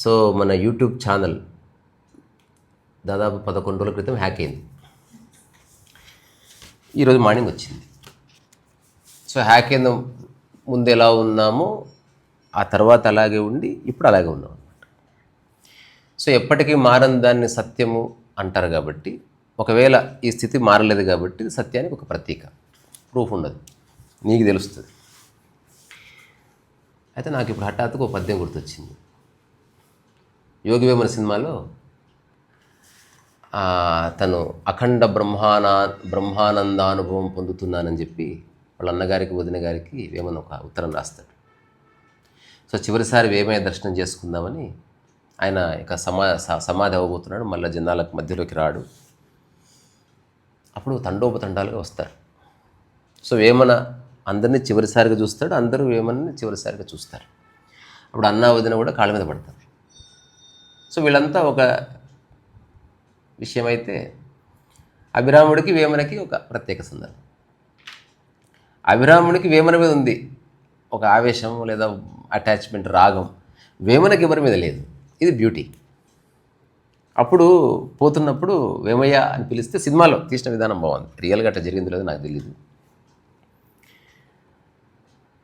So మన YouTube channel దాదాపు 11 రోజుల క్రితం హ్యాక్ అయింది. ఈరోజు మార్నింగ్ వచ్చింది. సో హ్యాక్ అయిన ముందు ఎలా ఉన్నామో ఆ తర్వాత అలాగే ఉండి ఇప్పుడు అలాగే ఉన్నాం అనమాట. సో ఎప్పటికీ మారని దాన్ని సత్యము అంటారు కాబట్టి, ఒకవేళ ఈ స్థితి మారలేదు కాబట్టి సత్యానికి ఒక ప్రతీక, ప్రూఫ్ ఉండదు, నీకు తెలుస్తుంది. అయితే నాకు ఇప్పుడు హఠాత్తుగా ఒక పద్యం గుర్తొచ్చింది. యోగి వేమన సినిమాలో తను అఖండ బ్రహ్మానందానుభవం పొందుతున్నానని చెప్పి వాళ్ళ అన్నగారికి వదిన గారికి వేమన ఒక ఉత్తరం రాస్తాడు. సో చివరిసారి వేమయ్య దర్శనం చేసుకుందామని ఆయన ఇక సమాధి అవ్వబోతున్నాడు. మళ్ళీ జనాలకు మధ్యలోకి రాడు. అప్పుడు తండోపతండాలుగా వస్తారు. సో వేమన అందరినీ చివరిసారిగా చూస్తాడు, అందరూ వేమనని చివరిసారిగా చూస్తారు. అప్పుడు అన్నా వదిన కూడా కాళ్ళ మీద పడతారు. సో వీళ్ళంతా ఒక విషయం అయితే, అభిరాముడికి వేమనకి ఒక ప్రత్యేక సందర్భం. అభిరాముడికి వేమన మీద ఉంది ఒక ఆవేశం లేదా అటాచ్మెంట్, రాగం. వేమనకి ఎవరి మీద లేదు. ఇది బ్యూటీ. అప్పుడు పోతున్నప్పుడు వేమయ్య అని పిలిస్తే సినిమాలో తీసిన విధానం బాగుంది. రియల్గా అట్లా జరిగింది లేదో నాకు తెలియదు.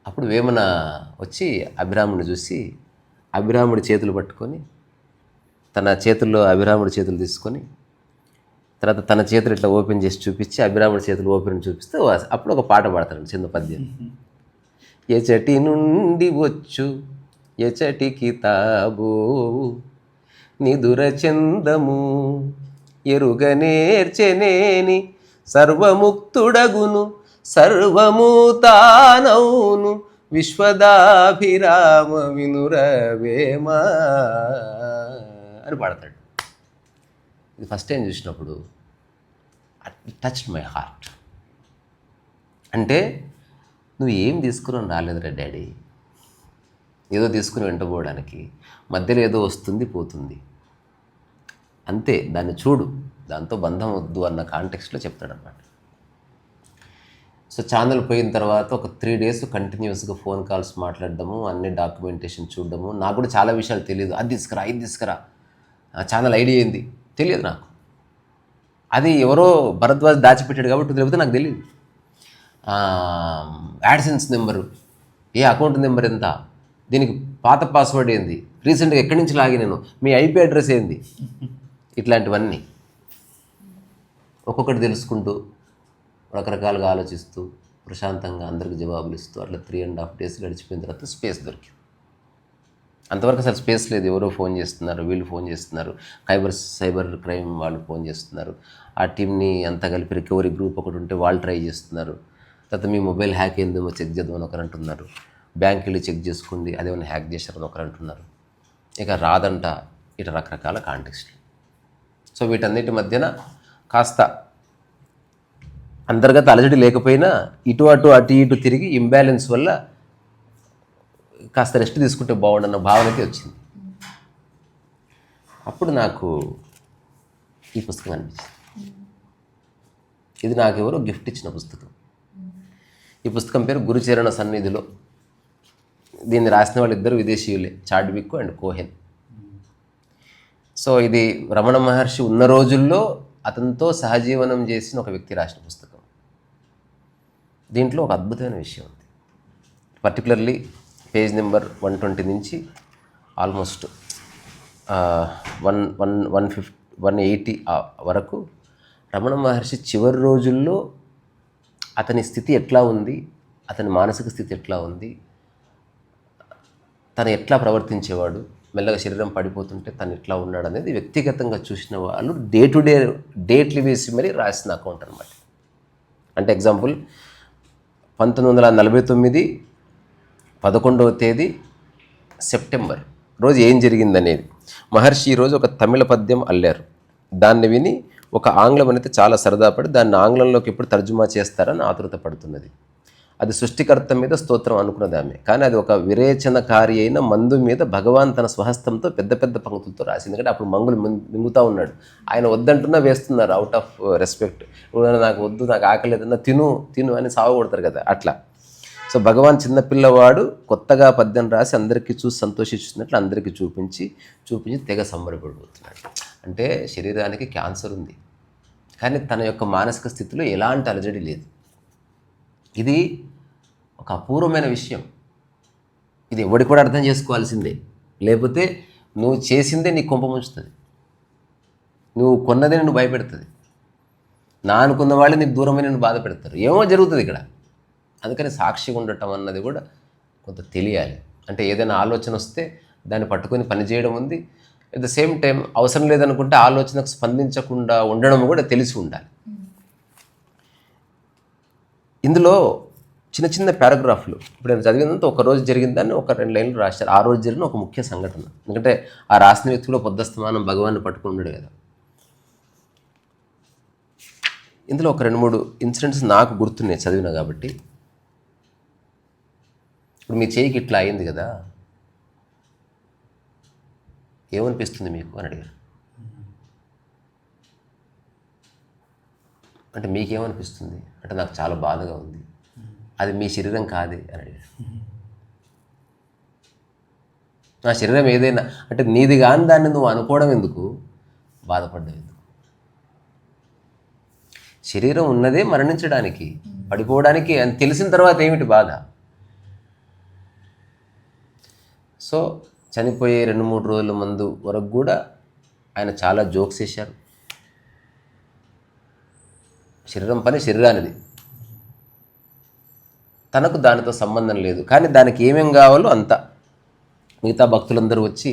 అప్పుడు వేమన వచ్చి అభిరాముడిని చూసి అభిరాముడి చేతులు పట్టుకొని, తన చేతుల్లో అభిరాముడి చేతులు తీసుకొని, తర్వాత తన చేతులు ఇట్లా ఓపెన్ చేసి చూపించి అభిరాముడి చేతులు ఓపెన్ చూపిస్తే అప్పుడు ఒక పాట పాడతాడు, చిన్న పద్యం. ఎచటి నుండి వచ్చు ఎచటికి తాబో నిదుర చందము ఎరుగనేర్చెనేని సర్వముక్తుడగును సర్వము తానౌను విశ్వదాభిరామ వినురవేమ అని పాడతాడు. ఇది ఫస్ట్ టైం చూసినప్పుడు టచ్డ్ మై హార్ట్. అంటే నువ్వు ఏం తీసుకుని రాలేదురా డాడీ, ఏదో తీసుకుని వెంటబోవడానికి, మధ్యలో ఏదో వస్తుంది పోతుంది అంతే, దాన్ని చూడు, దాంతో బంధం వద్దు అన్న కాంటెక్స్ట్లో చెప్తాడన్నమాట. సో ఛానల్ పోయిన తర్వాత ఒక 3 days కంటిన్యూస్గా ఫోన్ కాల్స్ మాట్లాడడము, అన్ని డాక్యుమెంటేషన్ చూడడము. నాకు కూడా చాలా విషయాలు తెలియదు. అది తీసుకురా, ఇది తీసుకురా, ఛానల్ ఐడియా ఏంది తెలియదు నాకు. అది ఎవరో భరద్వాజ్ దాచిపెట్టాడు కాబట్టి తెలిపితే నాకు తెలియదు. యాడ్సెన్స్ నెంబరు, ఏ అకౌంట్ నెంబర్ ఎంత, దీనికి పాత పాస్వర్డ్ ఏంది, రీసెంట్గా ఎక్కడి నుంచి లాగినాను, మీ ఐపీ అడ్రస్ ఏంది, ఇట్లాంటివన్నీ ఒక్కొక్కటి తెలుసుకుంటూ రకరకాలుగా ఆలోచిస్తూ ప్రశాంతంగా అందరికి జవాబులు ఇస్తూ అట్లా 3.5 days గడిచిపోయిన తర్వాత స్పేస్ దొరికింది. అంతవరకు అసలు స్పేస్ లేదు. ఎవరో ఫోన్ చేస్తున్నారు, వీళ్ళు ఫోన్ చేస్తున్నారు, సైబర్ క్రైమ్ వాళ్ళు ఫోన్ చేస్తున్నారు, ఆ టీంని అంతా కలిపి రికవరీ గ్రూప్ ఒకటి ఉంటే వాళ్ళు ట్రై చేస్తున్నారు. తర్వాత మీ మొబైల్ హ్యాక్ అయిందేమో చెక్ చేద్దామని ఒకరు అంటున్నారు, బ్యాంక్ వెళ్ళి చెక్ చేసుకోండి అదేమన్నా హ్యాక్ చేశారని ఒకరు అంటున్నారు, ఇక రాదంట, ఇట్లా రకరకాల కాంటెక్స్ట్లు. సో వీటన్నిటి మధ్యన కాస్త అంతర్గత అలజడి లేకపోయినా ఇటు ఇటు తిరిగి ఇంబ్యాలెన్స్ వల్ల కాస్త రెస్ట్ తీసుకుంటే బాగుండన్న భావనకి వచ్చింది. అప్పుడు నాకు ఈ పుస్తకం అనిపించింది. ఇది నాకెవరో గిఫ్ట్ ఇచ్చిన పుస్తకం. ఈ పుస్తకం పేరు గురుచరణ సన్నిధిలో. దీన్ని రాసిన వాళ్ళు ఇద్దరు విదేశీయులే, చాడ్విక్ అండ్ కోహెన్. సో ఇది రమణ మహర్షి ఉన్న రోజుల్లో అతనితో సహజీవనం చేసిన ఒక వ్యక్తి రాసిన పుస్తకం. దీంట్లో ఒక అద్భుతమైన విషయం ఉంది. పర్టికులర్లీ పేజ్ నెంబర్ 120 నుంచి ఆల్మోస్ట్ 180 వరకు రమణ మహర్షి చివరి రోజుల్లో అతని స్థితి ఎట్లా ఉంది, అతని మానసిక స్థితి ఎట్లా ఉంది, తను ఎట్లా ప్రవర్తించేవాడు, మెల్లగా శరీరం పడిపోతుంటే తను ఎట్లా ఉన్నాడు అనేది వ్యక్తిగతంగా చూసిన వాళ్ళు డే టు డే డేట్లు వేసి మరీ రాసిన అకౌంట్ అనమాట. అంటే ఎగ్జాంపుల్ 1949 11వ తేదీ సెప్టెంబర్ రోజు ఏం జరిగిందనేది. మహర్షి ఈరోజు ఒక తమిళ పద్యం అల్లారు. దాన్ని విని ఒక ఆంగ్లం అనేది చాలా సరదా పడి దాన్ని ఆంగ్లంలోకి ఎప్పుడు తర్జుమా చేస్తారని ఆతృత పడుతున్నది. అది సృష్టికర్త మీద స్తోత్రం అనుకున్నది ఆమె. కానీ అది ఒక విరేచనకారి అయిన మందు మీద భగవాన్ తన స్వహస్తంతో పెద్ద పెద్ద పంక్తులతో రాసింది. ఎందుకంటే అప్పుడు మంగులు మింగుతూ ఉన్నాడు. ఆయన వద్దంటున్నా వేస్తున్నారు అవుట్ ఆఫ్ రెస్పెక్ట్. నాకు వద్దు, నాకు ఆకలేదన్నా తిను అని సాగు కొడతారు కదా, అట్లా. సో భగవాన్ చిన్నపిల్లవాడు కొత్తగా పద్యం రాసి అందరికీ చూసి సంతోషిస్తున్నట్లు అందరికీ చూపించి తెగ సంబరపడిపోతున్నాడు. అంటే శరీరానికి క్యాన్సర్ ఉంది, కానీ తన యొక్క మానసిక స్థితిలో ఎలాంటి అలజడి లేదు. ఇది ఒక అపూర్వమైన విషయం. ఇది ఎవడి కూడా అర్థం చేసుకోవాల్సిందే, లేకపోతే నువ్వు చేసిందే నీ కొంప ముంచుతుంది, నువ్వు కొన్నదే నిన్ను భయపెడుతుంది, నా అనుకున్న వాళ్ళు నీకు దూరమై నిన్ను బాధ పెడతారు, ఏమో జరుగుతుంది ఇక్కడ. అందుకని సాక్షిగా ఉండటం అన్నది కూడా కొంత తెలియాలి. అంటే ఏదైనా ఆలోచన వస్తే దాన్ని పట్టుకొని పనిచేయడం ఉంది, అట్ ద సేమ్ టైం అవసరం లేదనుకుంటే ఆలోచనకు స్పందించకుండా ఉండడం కూడా తెలిసి ఉండాలి. ఇందులో చిన్న చిన్న పారాగ్రాఫ్లు ఇప్పుడు నేను చదివినంత ఒక రోజు జరిగిందని ఒక 2 లైన్లు రాశారు. ఆ రోజు జరిగిన ఒక ముఖ్య సంఘటన. ఎందుకంటే ఆ రాసిన వ్యక్తి కూడా పొద్దస్తమానం భగవాన్ని పట్టుకుని ఉండడు కదా. ఇందులో ఒక 2-3 ఇన్సిడెంట్స్ నాకు గుర్తున్నాయి చదివినా కాబట్టి. ఇప్పుడు మీ చేయికి ఇట్లా అయింది కదా, ఏమనిపిస్తుంది మీకు అని అడిగారు. అంటే మీకేమనిపిస్తుంది అంటే నాకు చాలా బాధగా ఉంది, అది మీ శరీరం కాదే అని అడిగారు. నా శరీరం ఏదైనా అంటే నీది కాని దాన్ని నువ్వు అనుకోవడం ఎందుకు, బాధపడ్డం ఎందుకు? శరీరం ఉన్నదే మరణించడానికి, పడిపోవడానికి అని తెలిసిన తర్వాత ఏమిటి బాధ? సో చనిపోయే 2-3 రోజుల ముందు వరకు కూడా ఆయన చాలా జోక్స్ వేశారు. శరీరం పని శరీరానిది, తనకు దానితో సంబంధం లేదు, కానీ దానికి ఏమేం కావాలో అంతా. మిగతా భక్తులందరూ వచ్చి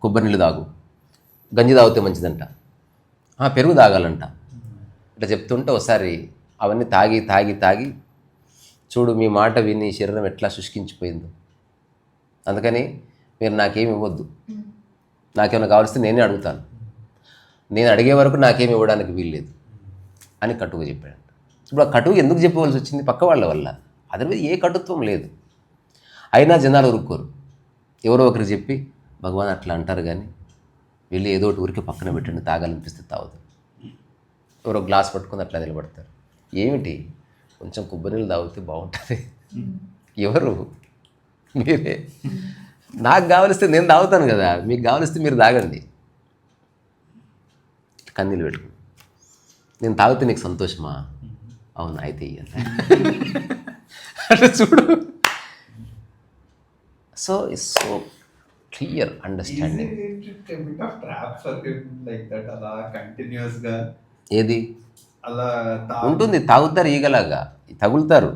కొబ్బరి నీళ్ళు తాగు, గంజి తాగితే మంచిదంట, పెరుగు తాగాలంట ఇట్లా చెప్తుంటే ఒకసారి అవన్నీ తాగి తాగి తాగి చూడు మీ మాట విని శరీరం ఎట్లా శుష్కించిపోయిందో, అందుకని మీరు నాకేమి ఇవ్వద్దు, నాకేమైనా కావాల్సింది నేనే అడుగుతాను, నేను అడిగే వరకు నాకేమి ఇవ్వడానికి వీల్లేదు అని కటుగా చెప్పాడు. ఇప్పుడు ఆ కటువు ఎందుకు చెప్పవలసి వచ్చింది? పక్క వాళ్ళ వల్ల. అదే ఏ కటుత్వం లేదు, అయినా జనాలు ఊరుకోరు. ఎవరో ఒకరికి చెప్పి భగవాన్ అట్లా అంటారు కానీ వెళ్ళి ఏదో ఒకటి ఊరికి పక్కన పెట్టండి, తాగాలనిపిస్తే తాగుతారు. ఎవరో గ్లాస్ పట్టుకుని అట్లా నిలబడతారు. ఏమిటి కొంచెం కొబ్బరి నీళ్ళు తాగితే బాగుంటుంది. ఎవరు? మీరే. నాకు కావలిస్తే నేను తాగుతాను కదా, మీకు కావలిస్తే మీరు తాగండి. కన్నీళ్ళు పెట్టుకుని నేను తాగితే నీకు సంతోషమా? అవును అయితే ఇయ్యాలి అంటే చూడు. So it's so clear understanding. ఏది అలా ఉంటుంది, తాగుతారు, ఈగలాగా తగులుతారు.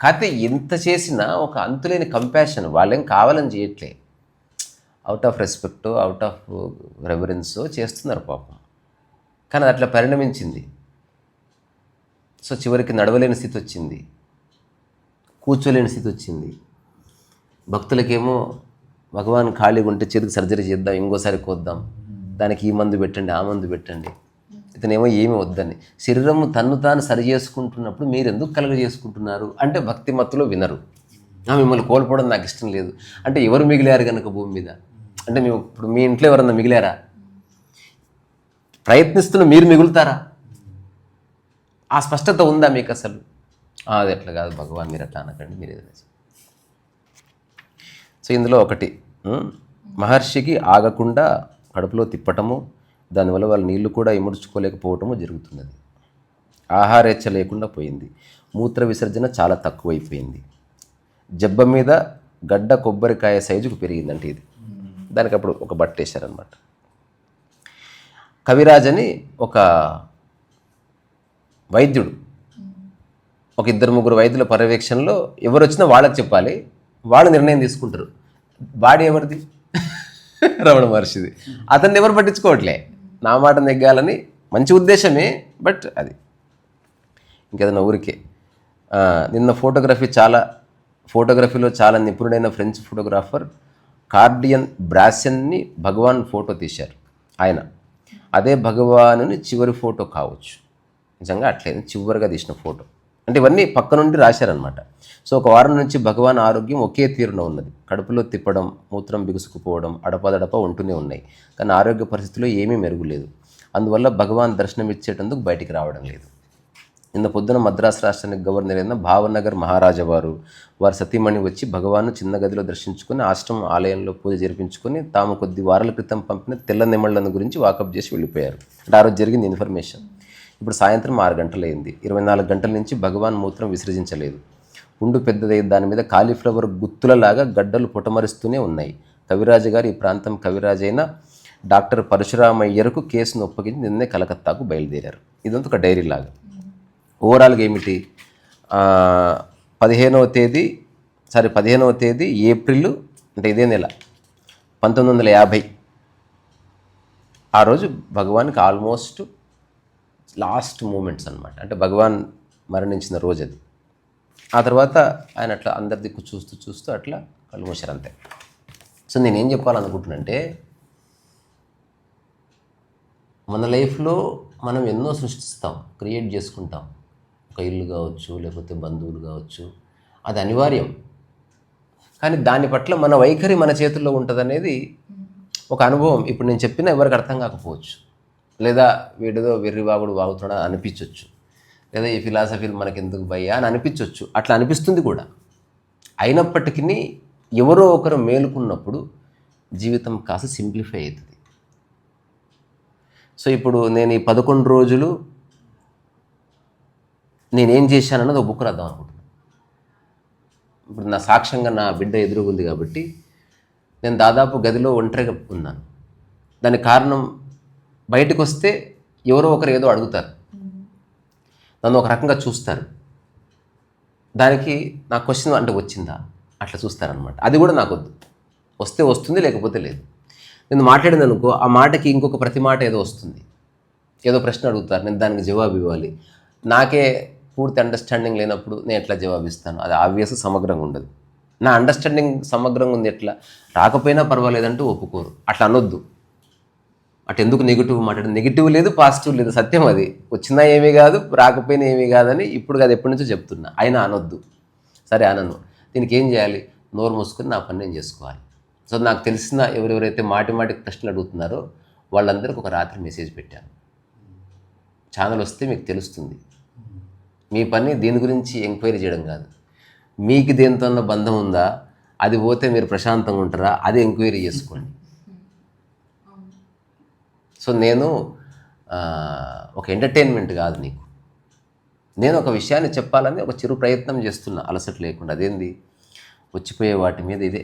కాకపోతే ఎంత చేసినా ఒక అంతులేని కంపాషన్. వాళ్ళేం కావాలని చేయట్లే, out of respect, out of reverence చేస్తున్నారు పాపం. కానీ అది అట్లా పరిణమించింది. సో చివరికి నడవలేని స్థితి వచ్చింది, కూర్చోలేని స్థితి వచ్చింది. భక్తులకేమో భగవాన్ ఖాళీగా ఉంటే చేతికి సర్జరీ చేద్దాం, ఇంకోసారి కోద్దాం, దానికి ఈ మందు పెట్టండి ఆ మందు పెట్టండి. ఇతనేమో ఏమి వద్దని. శరీరము తన్ను తాను సరి చేసుకుంటున్నప్పుడు మీరు ఎందుకు కలుగ చేసుకుంటున్నారు అంటే భక్తి మత్తులో వినరు. మిమ్మల్ని కోల్పోవడం నాకు ఇష్టం లేదు అంటే ఎవరు మిగిలారు కనుక భూమి మీద? అంటే మేము ఇప్పుడు మీ ఇంట్లో ఎవరన్నా మిగిలారా? ప్రయత్నిస్తున్న మీరు మిగులుతారా? ఆ స్పష్టత ఉందా మీకు అసలు? అది ఎట్లా కాదు భగవాన్, మీరు అట్లా అనకండి, మీరు ఏదైనా. సో ఇందులో ఒకటి, మహర్షికి ఆగకుండా కడుపులో తిప్పటము, దానివల్ల వాళ్ళు నీళ్లు కూడా ఇముడ్చుకోలేకపోవటము జరుగుతున్నది. ఆహారేచ్ఛ లేకుండా పోయింది, మూత్ర విసర్జన చాలా తక్కువైపోయింది, జబ్బ మీద గడ్డ కొబ్బరికాయ సైజుకు పెరిగిందంటే ఇది. దానికి అప్పుడు ఒక బట్ట వేశారనమాట. కవిరాజ్ అని ఒక వైద్యుడు, ఒక 2-3 వైద్యుల పర్యవేక్షణలో ఎవరు వచ్చినా వాళ్ళకి చెప్పాలి, వాళ్ళు నిర్ణయం తీసుకుంటారు. బాడీ ఎవరిది? రమణ మహర్షిది. అతన్ని ఎవరు పట్టించుకోవట్లే, నా మాట నెగ్గాలని మంచి ఉద్దేశమే, బట్ అది ఇంకేదన్నా ఊరికే. నిన్న ఫోటోగ్రఫీలో చాలా నిపుణుడైన ఫ్రెంచ్ ఫోటోగ్రాఫర్ కార్డియన్ బ్రాసెన్ని భగవాన్ ఫోటో తీశారు. ఆయన అదే భగవానుని చివరి ఫోటో కావచ్చు, నిజంగా అట్లేదు చివరిగా తీసిన ఫోటో. అంటే ఇవన్నీ పక్క నుండి రాశారనమాట. సో ఒక వారం నుంచి భగవాన్ ఆరోగ్యం ఒకే తీరున ఉన్నది. కడుపులో తిప్పడం, మూత్రం బిగుసుకుపోవడం అడపదడప ఉంటూనే ఉన్నాయి, కానీ ఆరోగ్య పరిస్థితిలో ఏమీ మెరుగులేదు. అందువల్ల భగవాన్ దర్శనం ఇచ్చేటందుకు బయటికి రావడం లేదు. నిన్న పొద్దున మద్రాసు రాష్ట్రానికి గవర్నర్ అయిన భావనగర్ మహారాజా వారి సతీమణి వచ్చి భగవాను చిన్న గదిలో దర్శించుకుని ఆశ్రమం ఆలయంలో పూజ జరిపించుకొని తాము కొద్ది వారాల క్రితం పంపిన తెల్ల నెమళ్లను గురించి వాకప్ చేసి వెళ్ళిపోయారు. అంటే ఆ రోజు జరిగింది ఇన్ఫర్మేషన్. ఇప్పుడు సాయంత్రం 6 గంటలైంది. 24 గంటల నుంచి భగవాన్ మూత్రం విసర్జించలేదు. పుండు పెద్దదై దాని మీద కాలీఫ్లవర్ గుత్తులలాగా గడ్డలు పొటమరుస్తూనే ఉన్నాయి. కవిరాజు గారు ఈ ప్రాంతం కవిరాజైన డాక్టర్ పరశురామయ్యరకు కేసును ఒప్పగించి నిన్నే కలకత్తాకు బయలుదేరారు. ఇదంతా ఒక డైరీ లాగా. ఓవరాల్గా ఏమిటి, 15వ తేదీ ఏప్రిల్, అంటే ఇదే నెల 1950, ఆ రోజు భగవాన్కి ఆల్మోస్ట్ లాస్ట్ మూమెంట్స్ అనమాట. అంటే భగవాన్ మరణించిన రోజు అది. ఆ తర్వాత ఆయన అట్లా అందరి దిక్కు చూస్తూ అట్లా కళ్ళు మూసారు అంతే. సో నేనేం చెప్పాలనుకుంటున్నానంటే, మన లైఫ్లో మనం ఎన్నో సృష్టిస్తాం, క్రియేట్ చేసుకుంటాం. ఒక ఇల్లు కావచ్చు, లేకపోతే బంధువులు కావచ్చు, అది అనివార్యం. కానీ దాని పట్ల మన వైఖరి మన చేతుల్లో ఉంటుందనేది ఒక అనుభవం. ఇప్పుడు నేను చెప్పినా ఎవరికి అర్థం కాకపోవచ్చు, లేదా వీడిదో వెర్రివాగుడు వాగుతున్నా అనిపించవచ్చు, లేదా ఈ ఫిలాసఫీలు మనకెందుకు భయ్యా అని అనిపించవచ్చు. అట్లా అనిపిస్తుంది కూడా. అయినప్పటికీ ఎవరో ఒకరు మేలుకున్నప్పుడు జీవితం కాస్త సింప్లిఫై అవుతుంది. సో ఇప్పుడు నేను ఈ 11 రోజులు నేనేం చేశానన్నది ఒక బుక్ రాద్దాం అనుకుంటున్నాను. ఇప్పుడు నా సాక్ష్యంగా నా బిడ్డ ఎదురుగుంది కాబట్టి నేను దాదాపు గదిలో ఒంటరిగా ఉన్నాను. దానికి కారణం, బయటకు వస్తే ఎవరో ఒకరు ఏదో అడుగుతారు, నన్ను ఒక రకంగా చూస్తారు. దానికి నా క్వశ్చన్ అంటే వచ్చిందా అట్లా చూస్తారనమాట. అది కూడా నాకు వద్దు. వస్తే వస్తుంది, లేకపోతే లేదు. నేను మాట్లాడింది అనుకో, ఆ మాటకి ఇంకొక ప్రతి మాట ఏదో వస్తుంది, ఏదో ప్రశ్న అడుగుతారు, నేను దానికి జవాబు ఇవ్వాలి. నాకే పూర్తి అండర్స్టాండింగ్ లేనప్పుడు నేను ఎట్లా జవాబిస్తాను? అది ఆబ్వియస్ సమగ్రంగా ఉండదు. నా అండర్స్టాండింగ్ సమగ్రంగా ఉంది, ఎట్లా రాకపోయినా పర్వాలేదంటూ ఒప్పుకోరు. అట్లా అనొద్దు. అటు ఎందుకు నెగిటివ్ మాట్లాడు? నెగిటివ్ లేదు, పాజిటివ్ లేదు, సత్యం అది. వచ్చినా ఏమీ కాదు, రాకపోయినా ఏమీ కాదని ఇప్పుడు కాదు, ఎప్పటి నుంచో చెప్తున్నా. అయినా అనొద్దు. సరే అనను. దీనికి ఏం చేయాలి? నోరు మూసుకొని నా పని నేను చేసుకోవాలి. సో నాకు తెలిసిన ఎవరెవరైతే మాటికి ప్రశ్నలు అడుగుతున్నారో వాళ్ళందరికీ ఒక రాత్రి మెసేజ్ పెట్టాను. ఛానల్ వస్తే మీకు తెలుస్తుంది. మీ పని దీని గురించి ఎంక్వైరీ చేయడం కాదు, మీకు దేనితో బంధం ఉందా, అది పోతే మీరు ప్రశాంతంగా ఉంటారా, అది ఎంక్వైరీ చేసుకోండి. సో నేను ఒక ఎంటర్టైన్మెంట్ కాదు నీకు. నేను ఒక విషయాన్ని చెప్పాలని ఒక చిరు ప్రయత్నం చేస్తున్నా, అలసట లేకుండా. అదేంది? వచ్చిపోయే వాటి మీద ఇదే.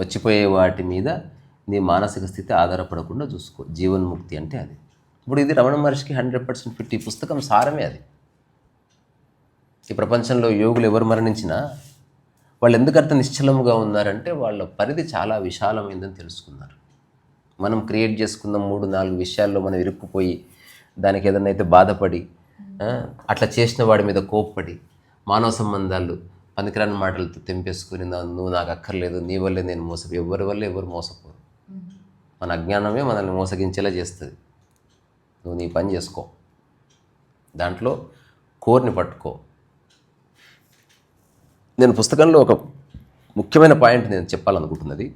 వచ్చిపోయే వాటి మీద నీ మానసిక స్థితి ఆధారపడకుండా చూసుకో. జీవన్ముక్తి అంటే అది. ఇప్పుడు ఇది రమణ మహర్షికి 100% ఫిట్. ఈ పుస్తకం సారమే అది. ఈ ప్రపంచంలో యోగులు ఎవరు మరణించినా వాళ్ళు ఎందుకు అంత నిశ్చలముగా ఉన్నారంటే వాళ్ళ పరిధి చాలా విశాలమైందని తెలుసుకున్నారు. మనం క్రియేట్ చేసుకున్న 3-4 విషయాల్లో మనం ఇరుక్కుపోయి దానికి ఏదైనా అయితే బాధపడి అట్లా చేసిన వాడి మీద కోప్పడి మానవ సంబంధాలు పనికిరాని మాటలతో తెంపేసుకుని నువ్వు నాకు అక్కర్లేదు, నీ వల్లే నేను ఎవరి వల్ల ఎవరు మోసపోరు. మన అజ్ఞానమే మనల్ని మోసగించేలా చేస్తుంది. నువ్వు నీ పని చేసుకో, దాంట్లో కోర్ని పట్టుకో. నేను పుస్తకంలో ఒక ముఖ్యమైన పాయింట్ నేను చెప్పాలనుకుంటున్నది,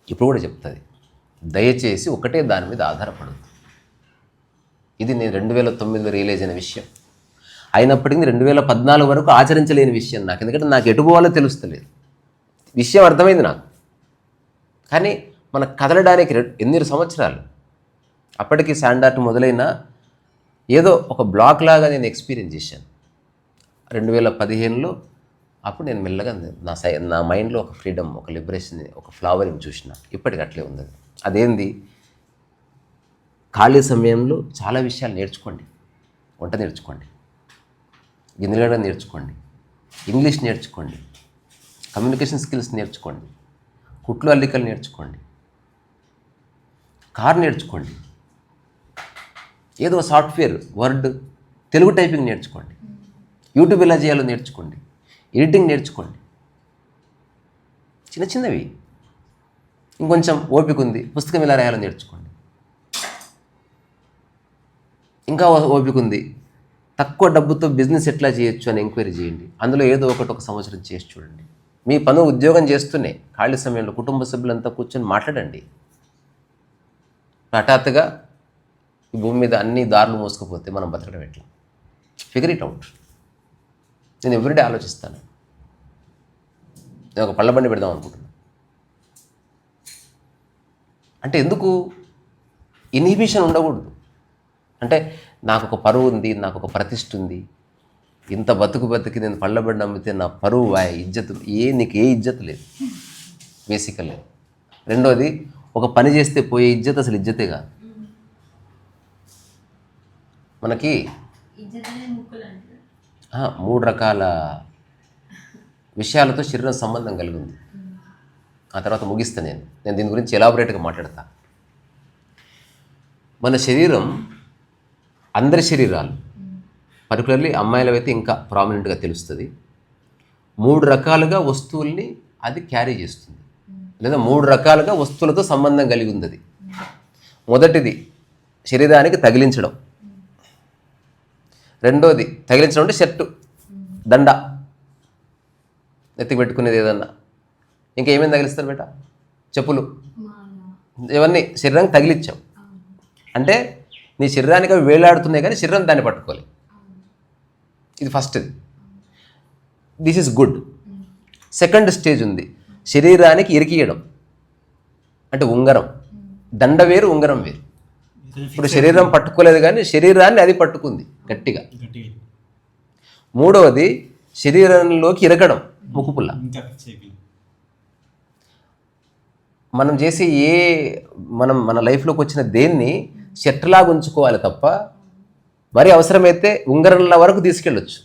ఇప్పుడు కూడా చెప్తుంది. దయచేసి ఒకటే దాని మీద ఆధారపడదు. ఇది నేను 2009లో రియలైజ్ అయిన విషయం. అయినప్పటికీ 2014 వరకు ఆచరించలేని విషయం నాకు. ఎందుకంటే నాకు ఎటు పోవాలో తెలుస్తలేదు. విషయం అర్థమైంది నాకు, కానీ మనకు కదలడానికి ఎన్ని సంవత్సరాలు. అప్పటికి శాండార్ట్ మొదలైన ఏదో ఒక బ్లాక్ లాగా నేను ఎక్స్పీరియన్స్ చేశాను 2015లో. అప్పుడు నేను మెల్లగా నా మైండ్లో ఒక ఫ్రీడమ్, ఒక లిబరేషన్, ఒక ఫ్లవరింగ్ చూసిన. ఇప్పటికి అట్లే ఉంది. అదేంది? ఖాళీ సమయంలో చాలా విషయాలు నేర్చుకోండి. వంట నేర్చుకోండి, గిన్నెలు నేర్చుకోండి, ఇంగ్లీష్ నేర్చుకోండి, కమ్యూనికేషన్ స్కిల్స్ నేర్చుకోండి, కుట్లు అల్లికలు నేర్చుకోండి, కార్ నేర్చుకోండి, ఏదో సాఫ్ట్వేర్, వర్డ్, తెలుగు టైపింగ్ నేర్చుకోండి, యూట్యూబ్ ఎలా చేయాలో నేర్చుకోండి, ఎడిటింగ్ నేర్చుకోండి. చిన్న చిన్నవి. ఇంకొంచెం ఓపిక ఉంది, పుస్తకం ఎలా రాయాలో నేర్చుకోండి. ఇంకా ఓపిక ఉంది, తక్కువ డబ్బుతో బిజినెస్ ఎట్లా చేయొచ్చు అని ఎంక్వైరీ చేయండి. అందులో ఏదో ఒక సంవత్సరం చేసి చూడండి. మీ పను ఉద్యోగం చేస్తూనే ఖాళీ సమయంలో కుటుంబ సభ్యులంతా కూర్చొని మాట్లాడండి. హఠాత్తుగా ఈ భూమి మీద అన్ని దారులు మోసుకుపోతే మనం బతకడం ఎట్లా? Figure it out. నేను ఎవ్రీడే ఆలోచిస్తాను. నేను ఒక పళ్ళ బండి పెడదాం అనుకుంటున్నాను. అంటే ఎందుకు ఇన్హిబిషన్ ఉండకూడదు? అంటే నాకు ఒక పరువు ఉంది, నాకు ఒక ప్రతిష్ఠ ఉంది, ఇంత బతికి నేను పళ్ళ బండి అమ్మితే నా పరువు ఇజ్జత్ నీకు ఏ ఇజ్జత్ లేదు బేసికల్లీ. రెండోది, ఒక పని చేస్తే పోయే ఇజ్జత్ అసలు ఇజ్జతే కాదు. మనకి 3 రకాల విషయాలతో శరీరం సంబంధం కలిగి ఉంది. ఆ తర్వాత ముగిస్తాను. నేను దీని గురించి ఎలాబొరేట్గా మాట్లాడతా. మన శరీరం, అందరి శరీరాలు, పర్టికులర్లీ అమ్మాయిలవైతే ఇంకా ప్రామినెంట్గా తెలుస్తుంది, 3 రకాలుగా వస్తువుల్ని అది క్యారీ చేస్తుంది, లేదా 3 రకాలుగా వస్తువులతో సంబంధం కలిగి ఉంది అది. మొదటిది శరీరానికి తగిలించడం. రెండోది తగిలించడం అంటే షర్టు, దండ, ఎత్తికి పెట్టుకునేది ఏదన్నా. ఇంకా ఏమేమి తగిలిస్తారు బేట? చెప్పులు, ఇవన్నీ శరీరానికి తగిలించాం. అంటే నీ శరీరానికి అవి వేలాడుతున్నాయి కానీ శరీరం దాన్ని పట్టుకోలేదు. ఇది ఫస్ట్ది. This is good. Second stage ఉంది, శరీరానికి ఇరికియడం. అంటే ఉంగరం. దండ వేరు, ఉంగరం వేరు. ఇప్పుడు శరీరం పట్టుకోలేదు కానీ శరీరాన్ని అది పట్టుకుంది గట్టిగా. మూడవది శరీరంలోకి ఇరగడం, ముక్కుపుల్ల. మనం చేసే మన లైఫ్లోకి వచ్చిన దేన్ని షర్ట్లాగా ఉంచుకోవాలి తప్ప, మరి అవసరమైతే ఉంగరంల వరకు తీసుకెళ్ళొచ్చు,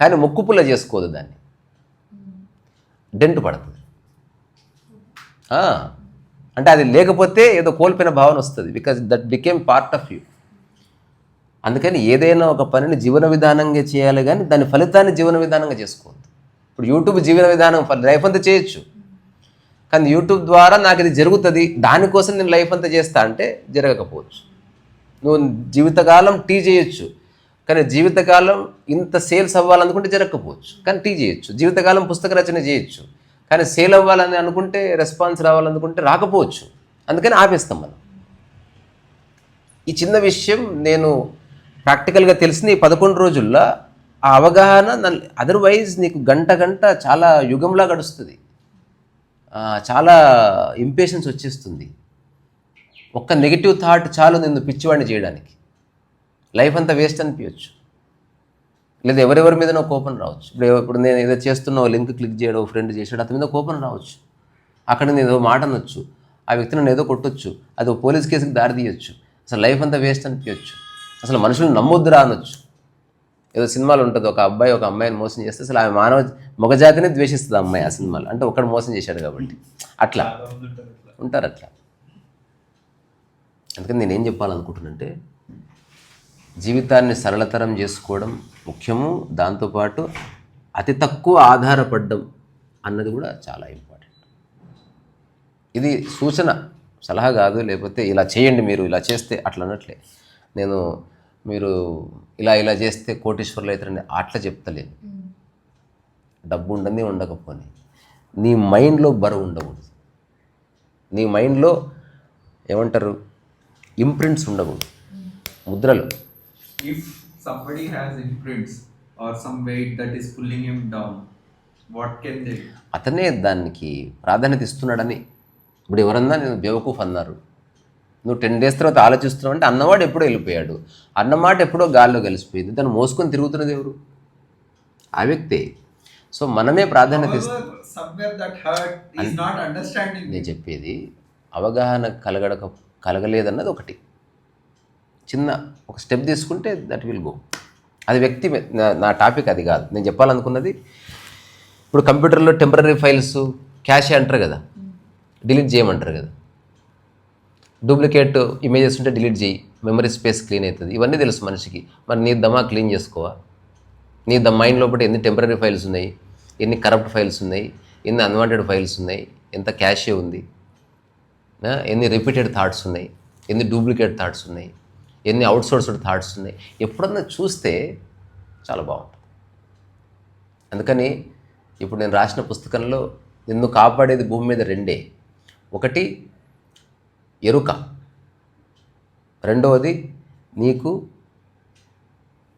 కానీ ముక్కుపుల్ల చేసుకోదు. దాన్ని డెంట్ పడుతుంది. అంటే అది లేకపోతే ఏదో కోల్పోయిన భావన వస్తుంది, because that became part of you. అందుకని ఏదైనా ఒక పనిని జీవన విధానంగా చేయాలి కానీ దాని ఫలితాన్ని జీవన విధానంగా చేసుకోవద్దు. ఇప్పుడు యూట్యూబ్ జీవన విధానం లైఫ్ అంతా చేయొచ్చు, కానీ యూట్యూబ్ ద్వారా నాకు ఇది జరుగుతుంది, దానికోసం నేను లైఫ్ అంతా చేస్తా అంటే జరగకపోవచ్చు. నువ్వు జీవితకాలం టీ చేయొచ్చు, కానీ జీవితకాలం ఇంత సేల్స్ అవ్వాలనుకుంటే జరగకపోవచ్చు, కానీ టీ చేయొచ్చు. జీవితకాలం పుస్తక రచన చేయొచ్చు, కానీ సేల్ అవ్వాలని అనుకుంటే, రెస్పాన్స్ రావాలనుకుంటే రాకపోవచ్చు. అందుకని ఆపేస్తాం మనం. ఈ చిన్న విషయం నేను ప్రాక్టికల్గా తెలిసిన ఈ 11 రోజుల్లో ఆ అవగాహన, అదర్వైజ్ నీకు గంట చాలా యుగంలా గడుస్తుంది. చాలా ఇంపేషన్స్ వచ్చేస్తుంది. ఒక్క నెగిటివ్ థాట్ చాలు నిన్ను పిచ్చివాడిని చేయడానికి. లైఫ్ అంతా వేస్ట్ అనిపించచ్చు, లేదా ఎవరెవరి మీదనో కోపం రావచ్చు. ఇప్పుడు నేను ఏదో చేస్తున్నా, లింక్ క్లిక్ చేయడం, ఫ్రెండ్ చేసాడు, అతని మీద కోపం రావచ్చు. అక్కడ నేను ఏదో మాట అనొచ్చు, ఆ వ్యక్తిని నేను ఏదో కొట్టొచ్చు, అది ఒక పోలీస్ కేసుకి దారి తీయొచ్చు. అసలు లైఫ్ అంతా వేస్ట్ అనిపించచ్చు. అసలు మనుషులు నమ్మొద్దురా అనొచ్చు. ఏదో సినిమాలు ఉంటుంది, ఒక అబ్బాయి ఒక అమ్మాయిని మోసం చేస్తే అసలు ఆమె మగజాతిని ద్వేషిస్తుంది ఆ అమ్మాయి ఆ సినిమాలో. అంటే ఒకడు మోసం చేశాడు కాబట్టి. అట్లా ఉంటారు అట్లా. అందుకని నేనేం చెప్పాలనుకుంటున్నానంటే, జీవితాన్ని సరళతరం చేసుకోవడం ముఖ్యము, దాంతోపాటు అతి తక్కువ ఆధారపడడం అన్నది కూడా చాలా ఇంపార్టెంట్. ఇది సూచన, సలహా కాదు. లేకపోతే ఇలా చేయండి, మీరు ఇలా చేస్తే అట్లా అన్నట్లే. నేను మీరు ఇలా చేస్తే కోటీశ్వర్లు అవుతారని అట్లా చెప్తలేను. డబ్బు ఉండని ఉండకపోని నీ మైండ్లో బరువు ఉండకూడదు. నీ మైండ్లో ఏమంటారు, ఇంప్రింట్స్ ఉండకూడదు, ముద్రలు. If somebody has imprints or some weight that is pulling him down, what can they do? అతనే దానికి ప్రాధాన్యత ఇస్తున్నాడని. ఇప్పుడు ఎవరన్నా నేను బేవకూఫ్ అన్నారు, నువ్వు 10 days తర్వాత ఆలోచిస్తున్నావు అంటే అన్నవాడు ఎప్పుడో వెళ్ళిపోయాడు, అన్నమాట ఎప్పుడో గాల్లో కలిసిపోయింది, దాన్ని మోసుకొని తిరుగుతున్నది ఎవరు? ఆ వ్యక్తే. సో మనమే ప్రాధాన్యత ఇస్తాం. నేను చెప్పేది అవగాహన కలగలేదన్నది ఒకటి. చిన్న ఒక స్టెప్ తీసుకుంటే దట్ విల్ గో. అది వ్యక్తి, నా టాపిక్ అది కాదు. నేను చెప్పాలనుకున్నది, ఇప్పుడు కంప్యూటర్లో టెంపరరీ ఫైల్స్ క్యాషే అంటారు కదా, డిలీట్ చేయమంటారు కదా. డూప్లికేట్ ఇమేజెస్ ఉంటే డిలీట్ చేయి, మెమరీ స్పేస్ క్లీన్ అవుతుంది. ఇవన్నీ తెలుసు మనిషికి. మరి నీ దమా క్లీన్ చేసుకోవా? నీ మైండ్ లోపల ఎన్ని టెంపరరీ ఫైల్స్ ఉన్నాయి, ఎన్ని కరప్ట్ ఫైల్స్ ఉన్నాయి, ఎన్ని అన్వాంటెడ్ ఫైల్స్ ఉన్నాయి, ఎంత క్యాషే ఉంది, ఎన్ని రిపీటెడ్ థాట్స్ ఉన్నాయి, ఎన్ని డూప్లికేట్ థాట్స్ ఉన్నాయి, ఎన్ని అవుట్సోర్స్డ్ థాట్స్ ఉన్నాయి. ఎప్పుడన్నా చూస్తే చాలా బాగుంటుంది. అందుకని ఇప్పుడు నేను రాసిన పుస్తకంలో నిన్ను కాపాడేది భూమి మీద 2. ఒకటి ఎరుక, రెండవది, నీకు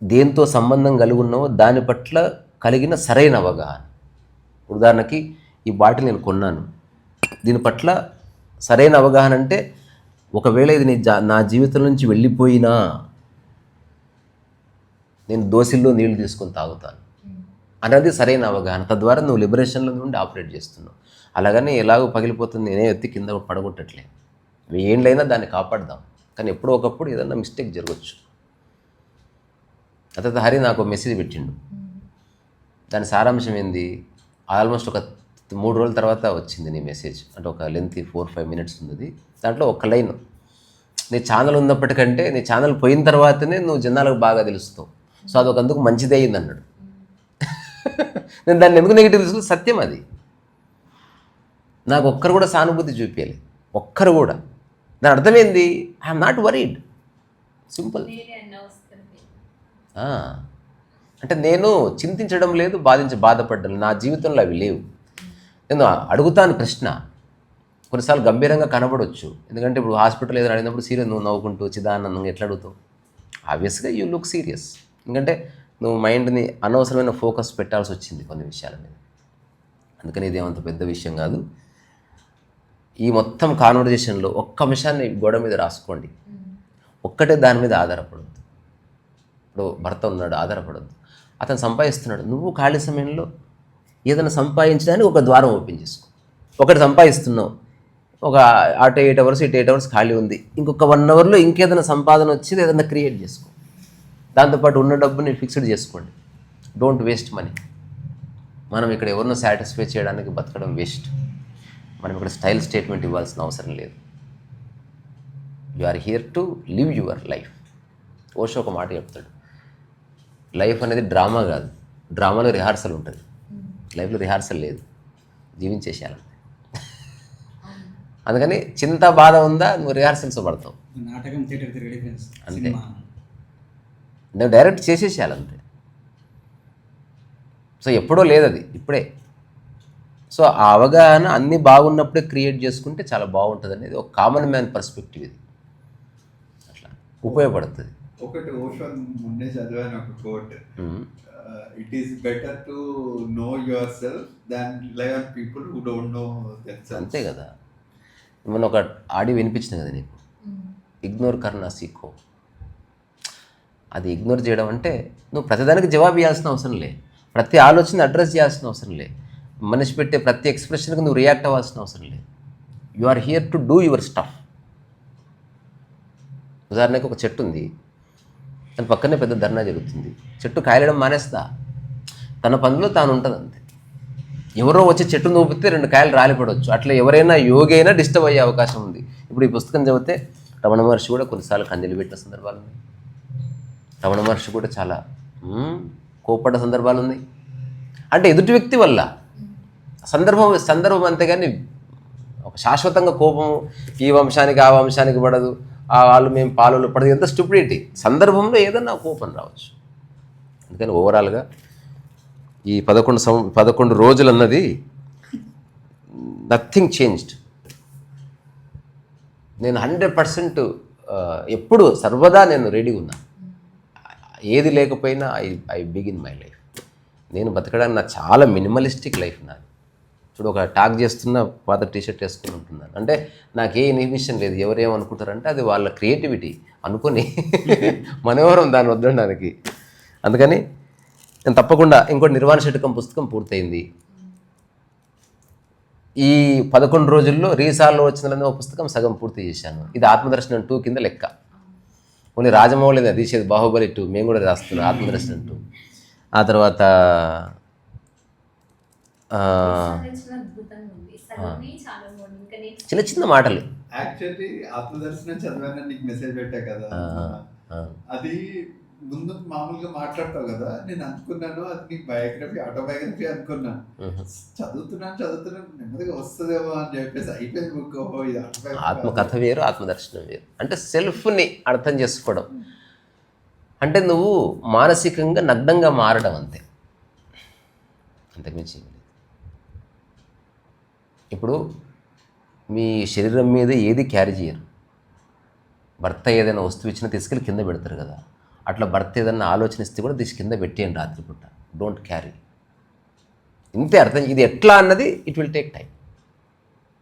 దేంతో సంబంధం కలిగి ఉన్నావో దాని పట్ల కలిగిన సరైన అవగాహన. ఉదాహరణకి ఈ బాటిల్ నేను కొన్నాను, దీని పట్ల సరైన అవగాహన అంటే ఒకవేళ ఇది నా జీవితం నుంచి వెళ్ళిపోయినా నేను దోసిల్లో నీళ్లు తీసుకొని తాగుతాను అన్నది సరైన అవగాహన. తద్వారా నువ్వు లిబరేషన్లో నుండి ఆపరేట్ చేస్తున్నావు. అలాగని ఎలాగో పగిలిపోతుంది నేనే ఎత్తి కింద పడగొట్టట్లే. ఏండ్లైనా దాన్ని కాపాడదాం, కానీ ఎప్పుడో ఒకప్పుడు ఏదన్నా మిస్టేక్ జరగచ్చు. తర్వాత హరి నాకు మెసేజ్ పెట్టిండు. దాని సారాంశం ఏంది, ఆల్మోస్ట్ ఒక 3 రోజుల తర్వాత వచ్చింది నీ మెసేజ్. అంటే ఒక లెంత్ 4-5 మినిట్స్ ఉంది. దాంట్లో ఒక లైన్, నీ ఛానల్ ఉన్నప్పటికంటే నీ ఛానల్ పోయిన తర్వాతనే నువ్వు జనాలకు బాగా తెలుస్తావు, సో అది అందుకు మంచిదే అయింది అన్నాడు. నేను దాన్ని ఎందుకు నెగిటివ్ తీసుకుని, సత్యం అది. నాకు ఒక్కరు కూడా సానుభూతి చూపించాలి, ఒక్కరు కూడా. దాని అర్థమైంది, ఐఎమ్ నాట్ వరీడ్, సింపుల్. అంటే నేను చింతించడం లేదు, బాధపడ్డం, నా జీవితంలో అవి లేవు. నేను అడుగుతాను ప్రశ్న, కొన్నిసార్లు గంభీరంగా కనబడవచ్చు. ఎందుకంటే ఇప్పుడు హాస్పిటల్ ఏదైనా అడిగినప్పుడు సీరియస్, నువ్వు నవ్వుకుంటూ చిదానందంగా ఎట్లా అడుగుతావు? ఆబ్వియస్గా యూ లుక్ సీరియస్. ఎందుకంటే నువ్వు మైండ్ని అనవసరమైన ఫోకస్ పెట్టాల్సి వచ్చింది కొన్ని విషయాల మీద. అందుకని ఇదేమంత పెద్ద విషయం కాదు. ఈ మొత్తం కాన్వర్జేషన్లో ఒక్క అంశాన్ని గోడ మీద రాసుకోండి, ఒక్కటే దాని మీద ఆధారపడద్దు. ఇప్పుడు భర్త ఉన్నాడు, ఆధారపడద్దు. అతను సంపాదిస్తున్నాడు, నువ్వు ఖాళీ సమయంలో ఏదైనా సంపాదించడానికి ఒక ద్వారం ఓపెన్ చేసుకో. ఒకటి సంపాదిస్తున్నావు, ఒక అటు 8 అవర్స్ ఇటు 8 అవర్స్ ఖాళీ ఉంది, ఇంకొక 1 అవర్లో ఇంకేదైనా సంపాదన వచ్చేది ఏదైనా క్రియేట్ చేసుకో. దాంతోపాటు ఉన్న డబ్బుని ఫిక్స్డ్ చేసుకోండి. Don't waste money. మనం ఇక్కడ ఎవరినో సాటిస్ఫై చేయడానికి బతకడం వేస్ట్. మనం ఇక్కడ స్టైల్ స్టేట్మెంట్ ఇవ్వాల్సిన అవసరం లేదు. You are here to live your life. Osho ఒక మాట చెప్తాడు, లైఫ్ అనేది డ్రామా కాదు, డ్రామాలో రిహార్సల్ ఉంటుంది, లైఫ్లో రిహార్సల్ లేదు, జీవించేసేయాలి. అందుకని చింత బాధ ఉందా, నువ్వు రిహార్సల్స్ పడతావు, నాటకం థియేటర్ తిరిగి ఫ్రెండ్స్ అంతే. నువ్వు డైరెక్ట్ చేసేసేయాలి అంతే. సో ఎప్పుడో లేదు అది, ఇప్పుడే. సో ఆ అవగాహన అన్నీ బాగున్నప్పుడే క్రియేట్ చేసుకుంటే చాలా బాగుంటుంది అనేది ఒక కామన్ మ్యాన్ పర్స్పెక్టివ్. ఇది అట్లా ఉపయోగపడుతుంది. ఒకటి ఓషో మొన్నే చదివాను ఒక quote, it is better to know yourself than rely on people who don't know themselves. అంతే కదా. మొన్న ఒక ఆడియో వినిపించిన కదా నీకు, ఇగ్నోర్ కర్నా సీఖో. అది ఇగ్నోర్ చేయడం అంటే నువ్వు ప్రతిదానికి జవాబు ఇవ్వాల్సిన అవసరం లే, ప్రతి ఆలోచన అడ్రస్ చేయాల్సిన అవసరం లే, మనిషి పెట్టే ప్రతి ఎక్స్ప్రెషన్కి నువ్వు రియాక్ట్ అవ్వాల్సిన అవసరం లేదు. You are here to do your stuff. ఉదాహరణకి ఒక చెట్టు ఉంది, దాని పక్కనే పెద్ద ధర్నా జరుగుతుంది. చెట్టు కాయలడం మానేస్తా, తన పనిలో తాను ఉంటుంది అంతే. ఎవరో వచ్చి చెట్టు నూపితే 2 కాయలు రాలిపడవచ్చు. అట్లా ఎవరైనా యోగి అయినా డిస్టర్బ్ అయ్యే అవకాశం ఉంది. ఇప్పుడు ఈ పుస్తకం చదివితే రమణ మహర్షి కూడా కొన్నిసార్లు కన్నీళ్ళు పెట్టిన సందర్భాలు ఉన్నాయి. రమణ మహర్షి కూడా చాలా కోపడ్డ సందర్భాలు ఉన్నాయి. అంటే ఎదుటి వ్యక్తి వల్ల సందర్భం అంతేగాని ఒక శాశ్వతంగా కోపం ఈ వంశానికి ఆ వంశానికి పడదు, వాళ్ళు మేము పాలలు పడదు, ఎంత స్టూపిడిటీ. సందర్భంలో ఏదన్నా కోపం రావచ్చు. అందుకని ఓవరాల్గా ఈ 11 రోజులు అన్నది నథింగ్ చేంజ్డ్. నేను 100% ఎప్పుడు సర్వదా నేను రెడీగా ఉన్నా. ఏది లేకపోయినా ఐ బిగిన్ మై లైఫ్. నేను బతకడానికి నాకు చాలా మినిమలిస్టిక్ లైఫ్ నాది. ఇప్పుడు ఒక టాక్ చేస్తున్న పాత టీషర్ట్ వేసుకుని ఉంటున్నాను అంటే నాకు ఏ ఇన్హిబిషన్ లేదు. ఎవరేమనుకుంటారంటే అది వాళ్ళ క్రియేటివిటీ అనుకొని మనోహరం దాన్ని వద్దడానికి. అందుకని నేను తప్పకుండా ఇంకోటి నిర్వాణ శతకం పుస్తకం పూర్తయింది. ఈ 11 రోజుల్లో రీసాల్లో వచ్చిన ఒక పుస్తకం సగం పూర్తి చేశాను. ఇది ఆత్మదర్శనం 2 కింద లెక్క. ఓన్లీ రాజమౌళి తీసేది బాహుబలి 2, మేము కూడా రాస్తున్నాం ఆత్మదర్శనం 2. ఆ తర్వాత చిన్న చిన్న మాటలు. యాక్చువల్లీ ఆత్మదర్శనం చదివానని నీకు మెసేజ్ పెట్టా కదా, అది ముందు మామూలుగా మాట్లాడతావు కదా, నేను అనుకున్నాను అది నీకు బయోగ్రఫీ ఆటోబయోగ్రఫీ అనుకున్నాను. చదువుతున్నాను నెమ్మదిగా వస్తుందేమో అని చెప్పేసి అయిపోయింది బుక్. ఆత్మకథ వేరు, ఆత్మదర్శనం వేరు. అంటే సెల్ఫ్ని అర్థం చేసుకోవడం అంటే నువ్వు మానసికంగా నగ్నంగా మారడం అంతే, అంతకుమించి. ఇప్పుడు మీ శరీరం మీద ఏది క్యారీ చేయరు, భర్త ఏదైనా వస్తువు ఇచ్చినా తీసుకెళ్ళి కింద పెడతారు కదా, అట్లా భర్త ఏదైనా ఆలోచన ఇస్తే కూడా తీసి కింద పెట్టేయండి రాత్రిపూట. Don't carry. ఇంతే అర్థం. ఇది ఎట్లా అన్నది ఇట్ విల్ టేక్ టైం.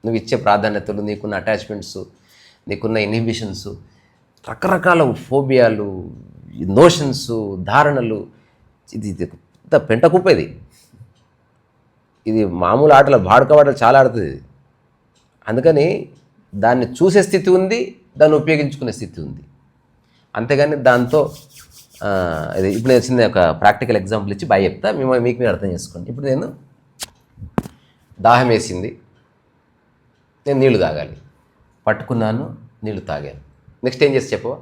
నువ్వు ఇచ్చే ప్రాధాన్యతలు, నీకున్న అటాచ్మెంట్స్, నీకున్న ఇన్హిబిషన్స్, రకరకాల ఫోబియాలు, నోషన్స్, ధారణలు, ఇది ఇంత పెంటకుప్ప ఇది. ఇది మామూలు ఆటలు, బాడుకవాటలు చాలా ఆడుతుంది ఇది. అందుకని దాన్ని చూసే స్థితి ఉంది, దాన్ని ఉపయోగించుకునే స్థితి ఉంది. అంతేగాని దాంతో ఇది ఇప్పుడు నేను చిన్న ఒక ప్రాక్టికల్ ఎగ్జాంపుల్ ఇచ్చి బాగా చెప్తా, మీకు మీరు అర్థం చేసుకోండి. ఇప్పుడు నేను దాహం వేసింది, నేను నీళ్లు తాగాలి, పట్టుకున్నాను, నీళ్లు తాగాను. నెక్స్ట్ ఏం చేసి చెప్పవా?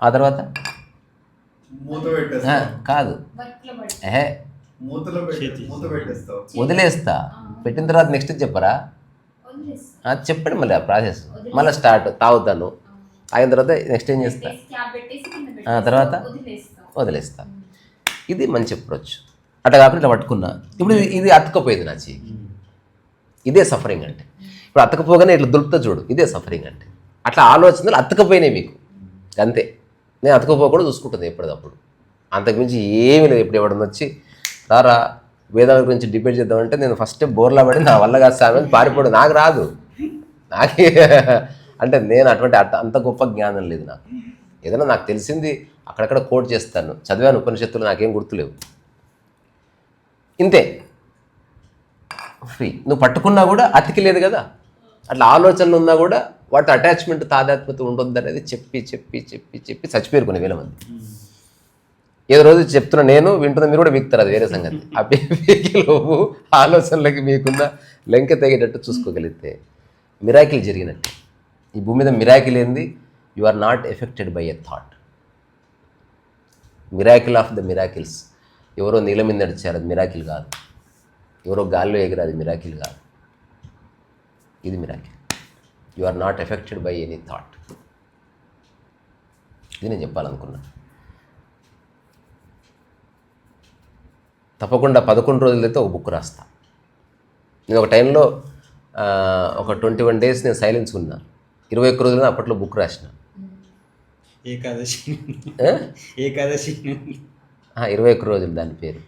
ఆ తర్వాత మూత పెట్టేస్తా. కాదు, ఏహే మూత పెట్టేస్తావు. వదిలేస్తా. పెట్టిన తర్వాత నెక్స్ట్ చెప్పరా? అది చెప్పండి. మళ్ళీ ఆ ప్రాసెస్ మళ్ళీ స్టార్ట్. తాగుతాను, అయిన తర్వాత నెక్స్ట్ ఏం చేస్తా? తర్వాత వదిలేస్తా. ఇది మంచి అప్రోచ్. అట్లా కాకుండా ఇట్లా పట్టుకున్నా. ఇప్పుడు ఇది అతుకపోయింది నా చెయ్యి. ఇదే సఫరింగ్ అంటే. ఇప్పుడు అతకపోగానే ఇట్లా దులుపుతా చూడు, ఇదే సఫరింగ్ అంటే. అట్లా ఆలోచనలు అతకపోయినాయి మీకు, అంతే. నేను అతకపోకుండా చూసుకుంటుంది ఎప్పటికప్పుడు, అంతకుమించి ఏమీ లేదు. ఇప్పుడు ఎవడన్నా వచ్చి రారా వేదాల గురించి డిబేట్ చేద్దామంటే నేను ఫస్ట్ బోర్లా పడి నా వల్ల కాదు సామె పారిపోవడం నాకు రాదు. నాకే అంటే నేను అటువంటి అంత గొప్ప జ్ఞానం లేదు నాకు. ఏదైనా నాకు తెలిసింది అక్కడక్కడ కోట్ చేస్తాను, చదివాను ఉపనిషత్తులు, నాకేం గుర్తులేవు. ఇంతే, ఫ్రీ. నువ్వు పట్టుకున్నా కూడా అతికి లేదు కదా. అట్లా ఆలోచనలు ఉన్నా కూడా వాటి అటాచ్మెంట్, తాదాత్మ్యత ఉండొద్దు అనేది చెప్పి చెప్పి చెప్పి చెప్పి చచ్చిపోయారు కొన్ని వేల మంది. ఏదో రోజు చెప్తున్నా నేను, వింటున్నా మీరు కూడా వీక్తారు, అది వేరే సంగతి. ఆ పీకిలోపు ఆలోచనలకి మీకున్న లెంక తెగేటట్టు చూసుకోగలిగితే మిరాకిల్ జరిగినట్టు. ఈ భూమి మీద మిరాకిల్ ఏంది? You are not affected by a thought. Miracle of the miracles. ఎవరో నీళ్ళ మీద నడిచారు, అది మిరాకిల్ కాదు. ఎవరో గాల్లో ఎగిరి, అది మిరాకిల్ కాదు. ఇది miracle. You are not affected by any thought. ఇది నేను చెప్పాలనుకున్నా. తప్పకుండా 11 రోజులైతే ఒక బుక్ రాస్తా. నేను ఒక టైంలో ఒక 21 days నేను సైలెన్స్ ఉన్నా. 21 రోజులు అప్పట్లో బుక్ రాసిన. ఏకాదశి 21 రోజులు దాని పేరు.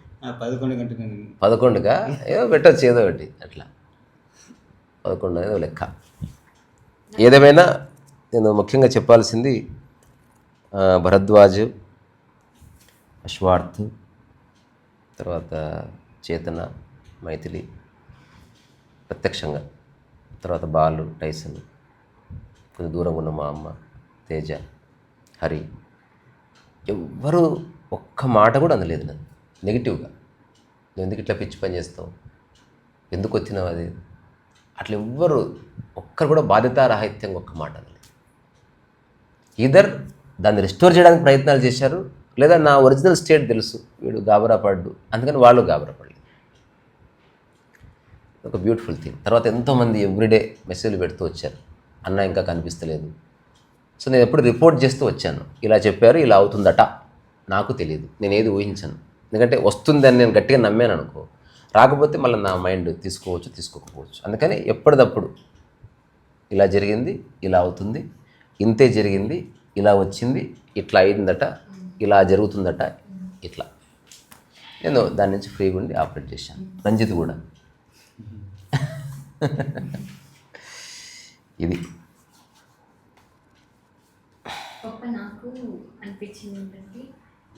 11గా ఏదో పెట్టచ్చు, ఏదో ఒకటి అట్లా 11 అనేది లెక్క. ఏదేమైనా నేను ముఖ్యంగా చెప్పాల్సింది భరద్వాజ్, అశ్వార్థ్, తర్వాత చేతన, మైథిలి ప్రత్యక్షంగా, తర్వాత బాలు, టైసన్, కొంచెం దూరంగా ఉన్న మా అమ్మ, తేజ, హరి, ఎవ్వరూ ఒక్క మాట కూడా అనలేదు నన్ను నెగిటివ్గా. నువ్వు ఎందుకు ఇట్లా పిచ్చి పని చేస్తావు, ఎందుకు వచ్చినావు, అది అట్లా ఎవ్వరు ఒక్కరు కూడా బాధ్యతారాహిత్యంగా ఒక్క మాట అనలేదు. ఈధర్ దాన్ని రిస్టోర్ చేయడానికి ప్రయత్నాలు చేశారు, లేదా నా ఒరిజినల్ స్టేట్ తెలుసు, వీడు గాబరా పడ్డు, అందుకని వాళ్ళు గాబరా పడలేదు. ఒక బ్యూటిఫుల్ థింగ్. తర్వాత ఎంతోమంది ఎవ్రీడే మెసేజ్లు పెడుతూ వచ్చారు, అన్న ఇంకా కనిపిస్తలేదు. సో నేను ఎప్పుడు రిపోర్ట్ చేస్తూ వచ్చాను, ఇలా చెప్పారు, ఇలా అవుతుందట, నాకు తెలియదు, నేను ఏది ఊహించను. ఎందుకంటే వస్తుందని నేను గట్టిగా నమ్మాను అనుకో, రాకపోతే మళ్ళీ నా మైండ్ తీసుకోవచ్చు, తీసుకోకపోవచ్చు. అందుకని ఎప్పటిదప్పుడు ఇలా జరిగింది, ఇలా అవుతుంది, ఇంతే జరిగింది, ఇలా వచ్చింది, ఇట్లా అయిందట, ఇలా జరుగుతుందట, ఇట్లా నేను దాని నుంచి ఫ్రీగా ఉండి ఆపరేట్ చేశాను. రంజిత్ కూడా ఇది గొప్ప నాకు అనిపించింది ఏంటంటే,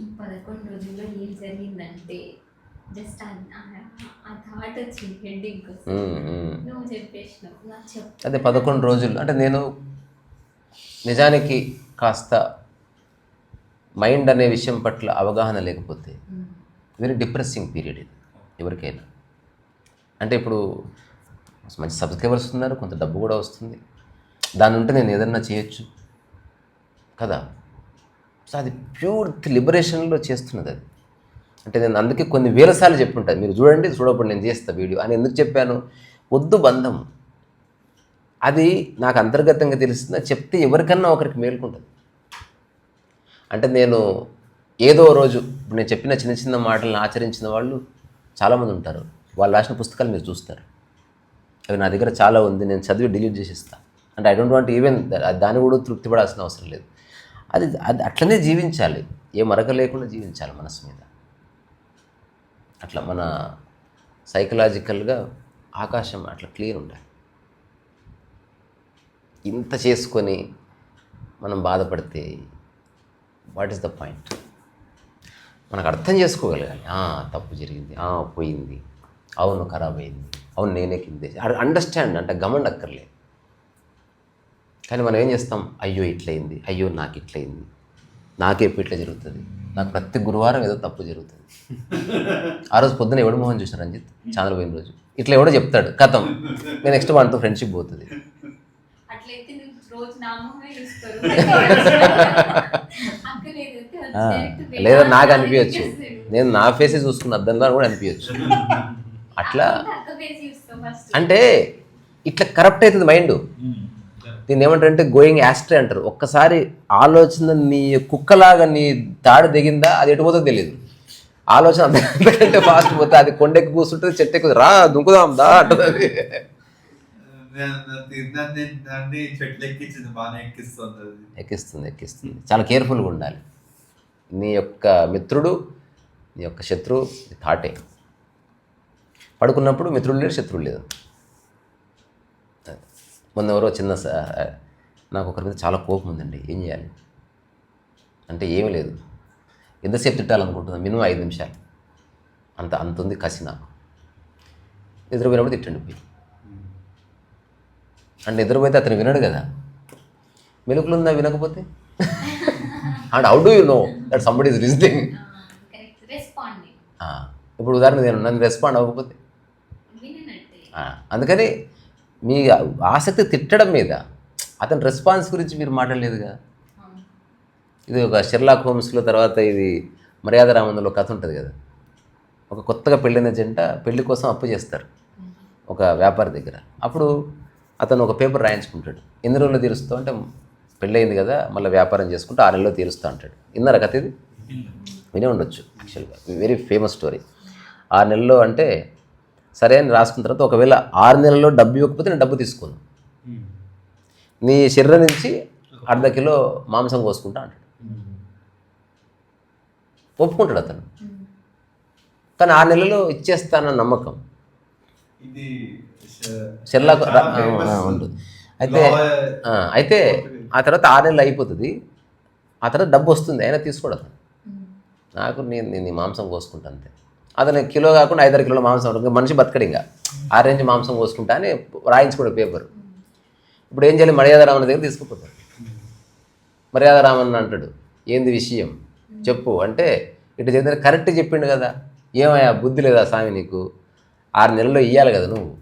ఈ 11 రోజుల్లో ఏం జరిగిందంటే జస్ట్ ఆ థాట్ వచ్చింది హెడ్డింగ్ నువ్వు చెప్పేసినావు, నాకు చెప్పు. అదే 11 రోజులు అంటే నేను నిజానికి కాస్త మైండ్ అనే విషయం పట్ల అవగాహన లేకపోతే వెరీ డిప్రెసింగ్ పీరియడ్ ఇది ఎవరికైనా. అంటే ఇప్పుడు మంచి సబ్స్క్రైబర్స్ ఉన్నారు, కొంత డబ్బు కూడా వస్తుంది, దాని ఉంటే నేను ఏదన్నా చేయొచ్చు కదా. సో అది ప్యూర్ లిబరేషన్లో చేస్తున్నది అది. అంటే నేను అందుకే కొన్ని వేల సార్లు చెప్పుంటాను, మీరు చూడండి, చూడప్పుడు నేను చేస్తా వీడియో అని ఎందుకు చెప్పాను. వద్దు బంధం, అది నాకు అంతర్గతంగా తెలిసిందా, చెప్తే ఎవరికన్నా ఒకరికి మేలుకుంటుంది. అంటే నేను ఏదో రోజు ఇప్పుడు నేను చెప్పిన చిన్న చిన్న మాటలను ఆచరించిన వాళ్ళు చాలామంది ఉంటారు. వాళ్ళు రాసిన పుస్తకాలు మీరు చూస్తారు, అవి నా దగ్గర చాలా ఉంది, నేను చదివి డిలీట్ చేసిస్తాను. అంటే ఐ డోంట్ వాంట్ ఈవెన్ దాన్ని కూడా తృప్తి పడాల్సిన అవసరం లేదు. అది అది అట్లనే జీవించాలి, ఏ మరక లేకుండా జీవించాలి మనసు మీద. అట్లా మన సైకలాజికల్గా ఆకాశం అట్లా క్లియర్ ఉండాలి. ఇంత చేసుకొని మనం బాధపడితే వాట్ ఈస్ ద పాయింట్? మనకు అర్థం చేసుకోగలగాలి. తప్పు జరిగింది, పోయింది, అవును ఖరాబ్ అయింది, అవును నేనే కిందే, అండర్స్టాండ్ అంటే గమండ్ అక్కర్లేదు. కానీ మనం ఏం చేస్తాం, అయ్యో ఇట్లయింది, అయ్యో నాకు ఇట్లయింది, నాకే ఇట్లా జరుగుతుంది, నాకు ప్రతి గురువారం ఏదో తప్పు జరుగుతుంది. ఆ రోజు పొద్దున ఎవడు మోహన్ చూసారు రంజిత్ ఛానల్ పోయిన రోజు, ఇట్లా ఎవడో చెప్తాడు, కథం నేను నెక్స్ట్ వాడితో ఫ్రెండ్షిప్ పోతుంది. అట్లయితే నువ్వు రోజు నా మొహమే చూస్తారు. లేదా నాకు అనిపించచ్చు, నేను నా ఫేసే చూసుకున్న అర్థంలో కూడా అనిపించచ్చు. అట్లా అంటే ఇట్లా కరప్ట్ అవుతుంది మైండ్. దీన్ని ఏమంటారంటే గోయింగ్ యాస్ట్రే అంటారు. ఒక్కసారి ఆలోచన నీ కుక్కలాగా నీ తాడు దిగిందా అది ఎటుపోతుందో తెలియదు. ఆలోచన అంతకంటే ఫాస్ట్ పోతే అది కొండెక్కి కూర్చుంటుంది, చెట్టు ఎక్కువ రా దుంకుదాం దా అంటుంది. అది ఎక్కిస్తుంది. చాలా కేర్ఫుల్గా ఉండాలి. నీ యొక్క మిత్రుడు, నీ యొక్క శత్రువు థాటే. పడుకున్నప్పుడు మిత్రుడు లేడు, శత్రువు లేదు. మొన్న ఎవరో నాకు ఒకరి మీద చాలా కోపం ఉందండి, ఏం చేయాలి అంటే ఏమీ లేదు, ఎంతసేపు తిట్టాలనుకుంటున్నాను, మినిమం 5 నిమిషాలు, అంత ఉంది కసి నాకు. నిద్రపోయినప్పుడు తిట్టండి పోయి. అంటే నిద్రపోతే అతను వినడు కదా, మెలుకులు ఉందా వినకపోతే. And how do you know that somebody is listening? ఇప్పుడు ఉదాహరణ నన్ను రెస్పాండ్ అవ్వకపోతే, అందుకని మీ ఆసక్తి తిట్టడం మీద, అతని రెస్పాన్స్ గురించి మీరు మాట్లాడలేదుగా. ఇది ఒక షెర్లాక్ హోమ్స్లో, తర్వాత ఇది మర్యాద రామందులో కథ ఉంటుంది కదా. ఒక కొత్తగా పెళ్ళైన జంట పెళ్లి కోసం అప్పు చేస్తారు ఒక వ్యాపారి దగ్గర. అప్పుడు అతను ఒక పేపర్ రాయించుకుంటాడు, ఎన్ని రోజుల్లో తీరుస్తావు అంటే, పెళ్ళి అయింది కదా మళ్ళీ వ్యాపారం చేసుకుంటూ 6 నెలల్లో తీరుస్తూ అంటాడు. విన్నారా కథ? ఇది వినే ఉండొచ్చు. యాక్చువల్గా వెరీ ఫేమస్ స్టోరీ. 6 నెలల్లో అంటే సరే అని రాసుకున్న తర్వాత, ఒకవేళ 6 నెలల్లో డబ్బు ఇవ్వకపోతే నేను డబ్బు తీసుకోను, నీ శరీరం నుంచి 1/2 కిలో మాంసం కోసుకుంటా అంటాడు. ఒప్పుకుంటాడు అతను. కానీ 6 నెలల్లో ఇచ్చేస్తానన్న నమ్మకం షెర్లాక్ ఉంటుంది. అయితే ఆ తర్వాత 6 నెలలు అయిపోతుంది, ఆ తర్వాత డబ్బు వస్తుంది, అయినా తీసుకోడు అతను. నాకు నేను మాంసం కోసుకుంటా అంతే. అతను కిలో కాకుండా 5-6 కిలోల మాంసం ఉంటుంది, మనిషి బతకడు ఇంకా. 6 రేంజ్ మాంసం కోసుకుంటా అని రాయించుకోడు పేపర్. ఇప్పుడు ఏం చేయాలి, మర్యాద రామన్ దగ్గర తీసుకుపోతాడు. మర్యాద రామన్ అంటాడు, ఏంది విషయం చెప్పు అంటే, ఇటు చేద్దాం కరెక్ట్ చెప్పిండు కదా, ఏమయ్యా బుద్ధి లేదా స్వామి నీకు, 6 నెలల్లో ఇవ్వాలి కదా నువ్వు.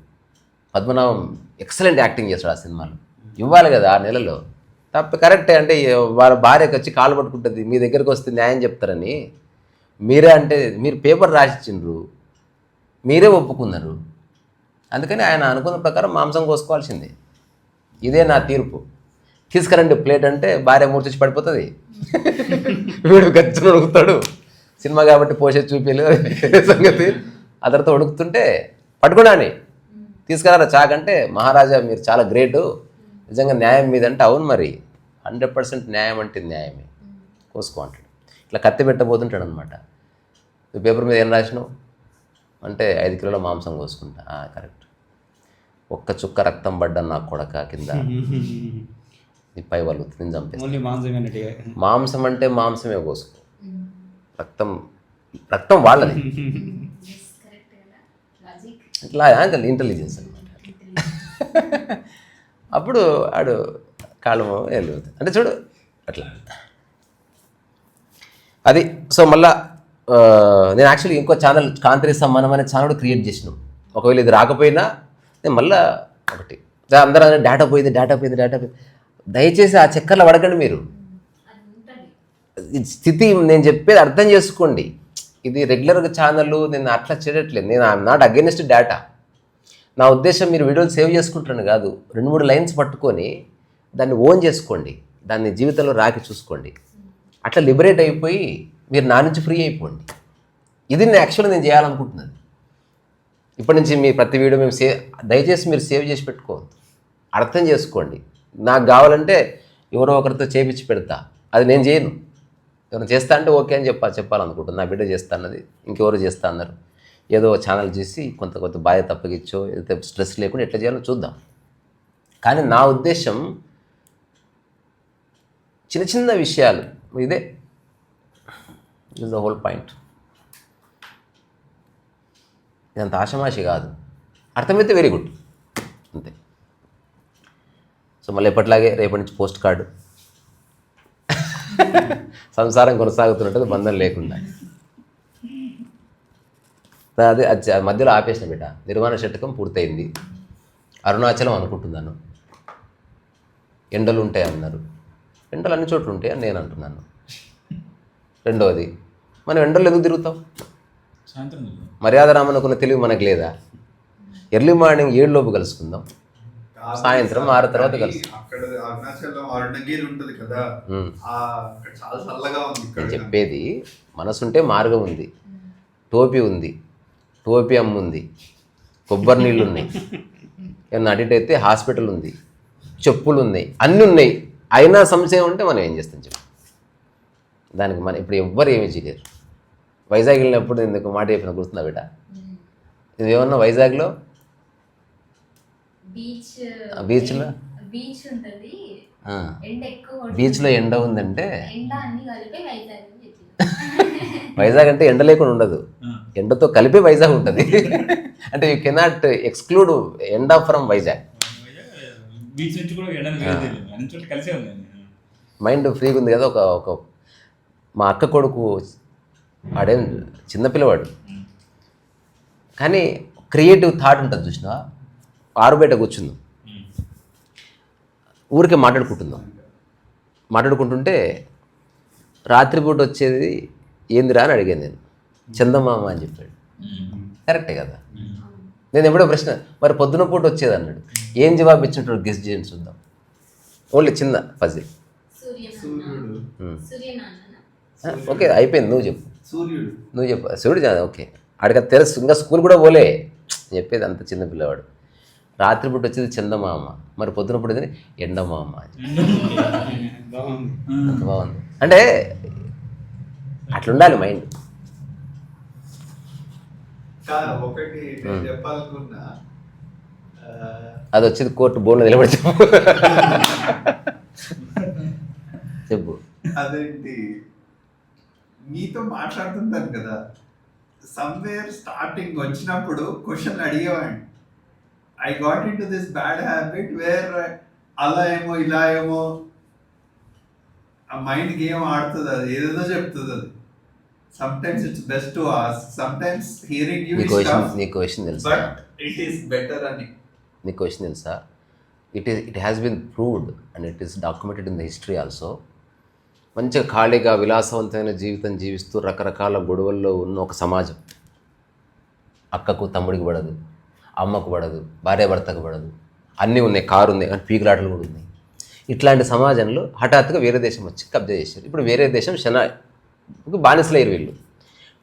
పద్మనాభం ఎక్సలెంట్ యాక్టింగ్ చేస్తాడు ఆ సినిమాలో, ఇవ్వాలి కదా 6 నెలల్లో. కరెక్టే అంటే, వాళ్ళ భార్యకు వచ్చి కాలు పట్టుకుంటుంది, మీ దగ్గరకు వస్తే న్యాయం చెప్తారని. మీరే అంటే మీరు పేపర్ రాసిచ్చిండ్రు, మీరే ఒప్పుకున్నారు, అందుకని ఆయన అనుకున్న ప్రకారం మాంసం కోసుకోవాల్సిందే. ఇదే నా తీర్పు, తీసుకురండి ప్లేట్ అంటే భార్య మూర్చి పడిపోతుంది, వీడు గచ్చును ఉడుకుతాడు. సినిమా కాబట్టి పోసే చూపించలేదు సంగతి. ఆ తర్వాత ఉడుకుతుంటే పట్టుకున్నాని తీసుకురారా చాకంటే, మహారాజా మీరు చాలా గ్రేటు, నిజంగా న్యాయం మీద అంటే, అవును మరి 100% న్యాయం అంటే న్యాయమే, కోసుకో అంటాడు. ఇట్లా కత్తి పెట్టబోతుంటాడు అనమాట. నువ్వు పేపర్ మీద ఏం రాసినావు అంటే, 5 కిలోల మాంసం కోసుకుంటా. కరెక్ట్. ఒక్క చుక్క రక్తం పడ్డా నా కొడక కింద నీ పై వాళ్ళు నేను చంపేస్తాను. మాంసం అంటే మాంసమే కోసుకో, రక్తం వాళ్ళది. ఇట్లా ఇంటెలిజెన్స్ అనమాట. అప్పుడు ఆడు కాళ్ళము వెళ్ళిపోతుంది అంటే చూడు అట్లా అది. సో మళ్ళా నేను యాక్చువల్లీ ఇంకో ఛానల్ కాంతిరి సమ్మానం అనే ఛానల్ క్రియేట్ చేసినాం. ఒకవేళ ఇది రాకపోయినా నేను మళ్ళీ ఒకటి అందరూ డేటా పోయింది. దయచేసి ఆ చక్కర్లో పడకండి మీరు. స్థితి నేను చెప్పేది అర్థం చేసుకోండి. ఇది రెగ్యులర్గా ఛానల్, నేను అట్లా చేయట్లేదు. నేను ఐఎమ్ నాట్ అగెన్స్ట్ డేటా. నా ఉద్దేశం మీరు వీడియోలు సేవ్ చేసుకుంటాను కాదు, 2-3 లైన్స్ పట్టుకొని దాన్ని ఓన్ చేసుకోండి, దాన్ని జీవితంలో రాకి చూసుకోండి. అట్లా లిబరేట్ అయిపోయి మీరు నా నుంచి ఫ్రీ అయిపోండి. ఇది నేను యాక్చువల్గా నేను చేయాలనుకుంటున్నాను. ఇప్పటి నుంచి మీ ప్రతి వీడియో మేము దయచేసి మీరు సేవ్ చేసి పెట్టుకోవద్దు, అర్థం చేసుకోండి. నాకు కావాలంటే ఎవరో ఒకరితో చేపించి పెడతా, అది నేను చేయను. ఎవరైనా చేస్తా అంటే ఓకే అని చెప్పాలనుకుంటున్నాను. నా బిడ్డ చేస్తా అన్నది, ఇంకెవరు చేస్తా అన్నారు, ఏదో ఛానల్ చేసి కొంత బాధ్యత అప్పగిచ్చో ఏదైతే స్ట్రెస్ లేకుండా ఎట్లా చేయాలో చూద్దాం. కానీ నా ఉద్దేశం చిన్న చిన్న విషయాలు, ఇదే ఇస్ ద హోల్ పాయింట్. ఇదంత ఆషమాషి కాదు, అర్థమైతే వెరీ గుడ్, అంతే. సో మళ్ళీ ఎప్పటిలాగే రేపటి నుంచి పోస్ట్ కార్డు, సంసారం కొనసాగుతున్నట్టు బంధం లేకుండా. అది మధ్యలో ఆపేసిన బిడ్డ. నిర్మాణ శతకం పూర్తయింది. అరుణాచలం అనుకుంటున్నాను. ఎండలు ఉంటాయి అన్నారు. ఎండలు అన్ని చోట్ల ఉంటాయి అని నేను అంటున్నాను. రెండవది, మనం ఎండలు ఎందుకు తిరుగుతాం? సాయంత్రం మర్యాద రామనుకున్న తెలివి మనకు లేదా? ఎర్లీ మార్నింగ్ 7 లోపు కలుసుకుందాం, సాయంత్రం 6 తర్వాత కలుసుకుందాం. అక్కడ అరుణాచలం అరుణగిరి ఉంటుంది కదా, అక్కడ చాలా చల్లగా ఉంది. నేను చెప్పేది, మనసుంటే మార్గం ఉంది, టోపీ ఉంది, టోపీ అమ్మ ఉంది, కొబ్బరి నీళ్ళు ఉన్నాయి, ఏమన్నా అడిట్ హాస్పిటల్ ఉంది, చెప్పులు ఉన్నాయి, అన్నీ ఉన్నాయి. అయినా సంశయం ఉంటే మనం ఏం చేస్తాం చెప్పు? దానికి మనం ఇప్పుడు ఎవ్వరు ఏమీ చేయలేరు. వైజాగ్ వెళ్ళినప్పుడు ఎందుకు మాట చెప్పిన గుర్తుందా బిడ్డ? ఇది ఏమన్నా వైజాగ్లో బీచ్లో బీచ్ ఉంటుంది, బీచ్లో ఎండ ఉందంటే వైజాగ్ అంటే ఎండ లేకుండా ఉండదు, ఎండతో కలిపి వైజాగ్ ఉంటుంది. అంటే యూ కెనాట్ ఎక్స్క్లూడ్ ఎండ ఫ్రమ్ వైజాగ్. బీచ్ నుంచి కూడా అన్ని చోట్ల కలిసే ఉంది. మైండ్ ఫ్రీగా ఉంది కదా. ఒక మా అక్క కొడుకు, వాడేం చిన్నపిల్లవాడు, కానీ క్రియేటివ్ థాట్ ఉంటుంది చూసిన. ఆరు బయట కూర్చుందాం, ఊరికే మాట్లాడుకుంటుంటే రాత్రిపూట వచ్చేది ఏందిరా అని అడిగాను నేను. చందమామ అని చెప్పాడు. కరెక్టే కదా. నేను ఎప్పుడో ప్రశ్న, మరి పొద్దున పూట వచ్చేది అన్నాడు. ఏం జవాబు ఇచ్చింటాడు గెస్ట్ చేయండి చూద్దాం. ఓన్లీ చిన్న పజిల్. ఓకే అయిపోయింది, నువ్వు చెప్పు. నువ్వు చెప్పు. సూర్యుడు ఓకే, ఆడికి తెలుసు, ఇంకా స్కూల్ కూడా పోలే. చెప్పేది అంత చిన్న పిల్లవాడు. రాత్రిపూట వచ్చేది చందమామ, మరి పొద్దున పూట ఎండమామ. బాగుంది. అంటే అట్లుండాలి మైండ్. ఒకటి చెప్పాలనుకున్నా, అది వచ్చేది కోర్టు బోర్డులో నిలబడి చెప్పు. అదేంటి, మీతో మాట్లాడుతుంటాను కదా, సమ్వేర్ స్టార్టింగ్ వచ్చినప్పుడు క్వశ్చన్ అడిగేవాడిని. I got into this bad habit where అలా ఏమో ఇలా ఏమో ఆ మైండ్ గేమ్ ఆడుతుంది, అది ఏదేదో చెప్తుంది. అది sometimes it's best to ask, sometimes hearing you is tough, నీకు క్వశ్చన్ తెలుసా? but it is better అని. నీకు క్వశ్చన్ తెలుసా? It has been proved and it is documented in the history also. మంచిగా ఖాళీగా విలాసవంతమైన జీవితం జీవిస్తూ రకరకాల గొడవల్లో ఉన్న ఒక సమాజం. అక్కకు తమ్ముడికి పడదు, అమ్మకు పడదు, భార్య భర్తకు పడదు, అన్నీ ఉన్నాయి, కారు ఉంది, కానీ పీకులాటలు కూడా ఉన్నాయి. ఇట్లాంటి సమాజంలో హఠాత్తుగా వేరే దేశం వచ్చి కబ్జా చేశారు. ఇప్పుడు వేరే దేశం బానిసలేరు వీళ్ళు.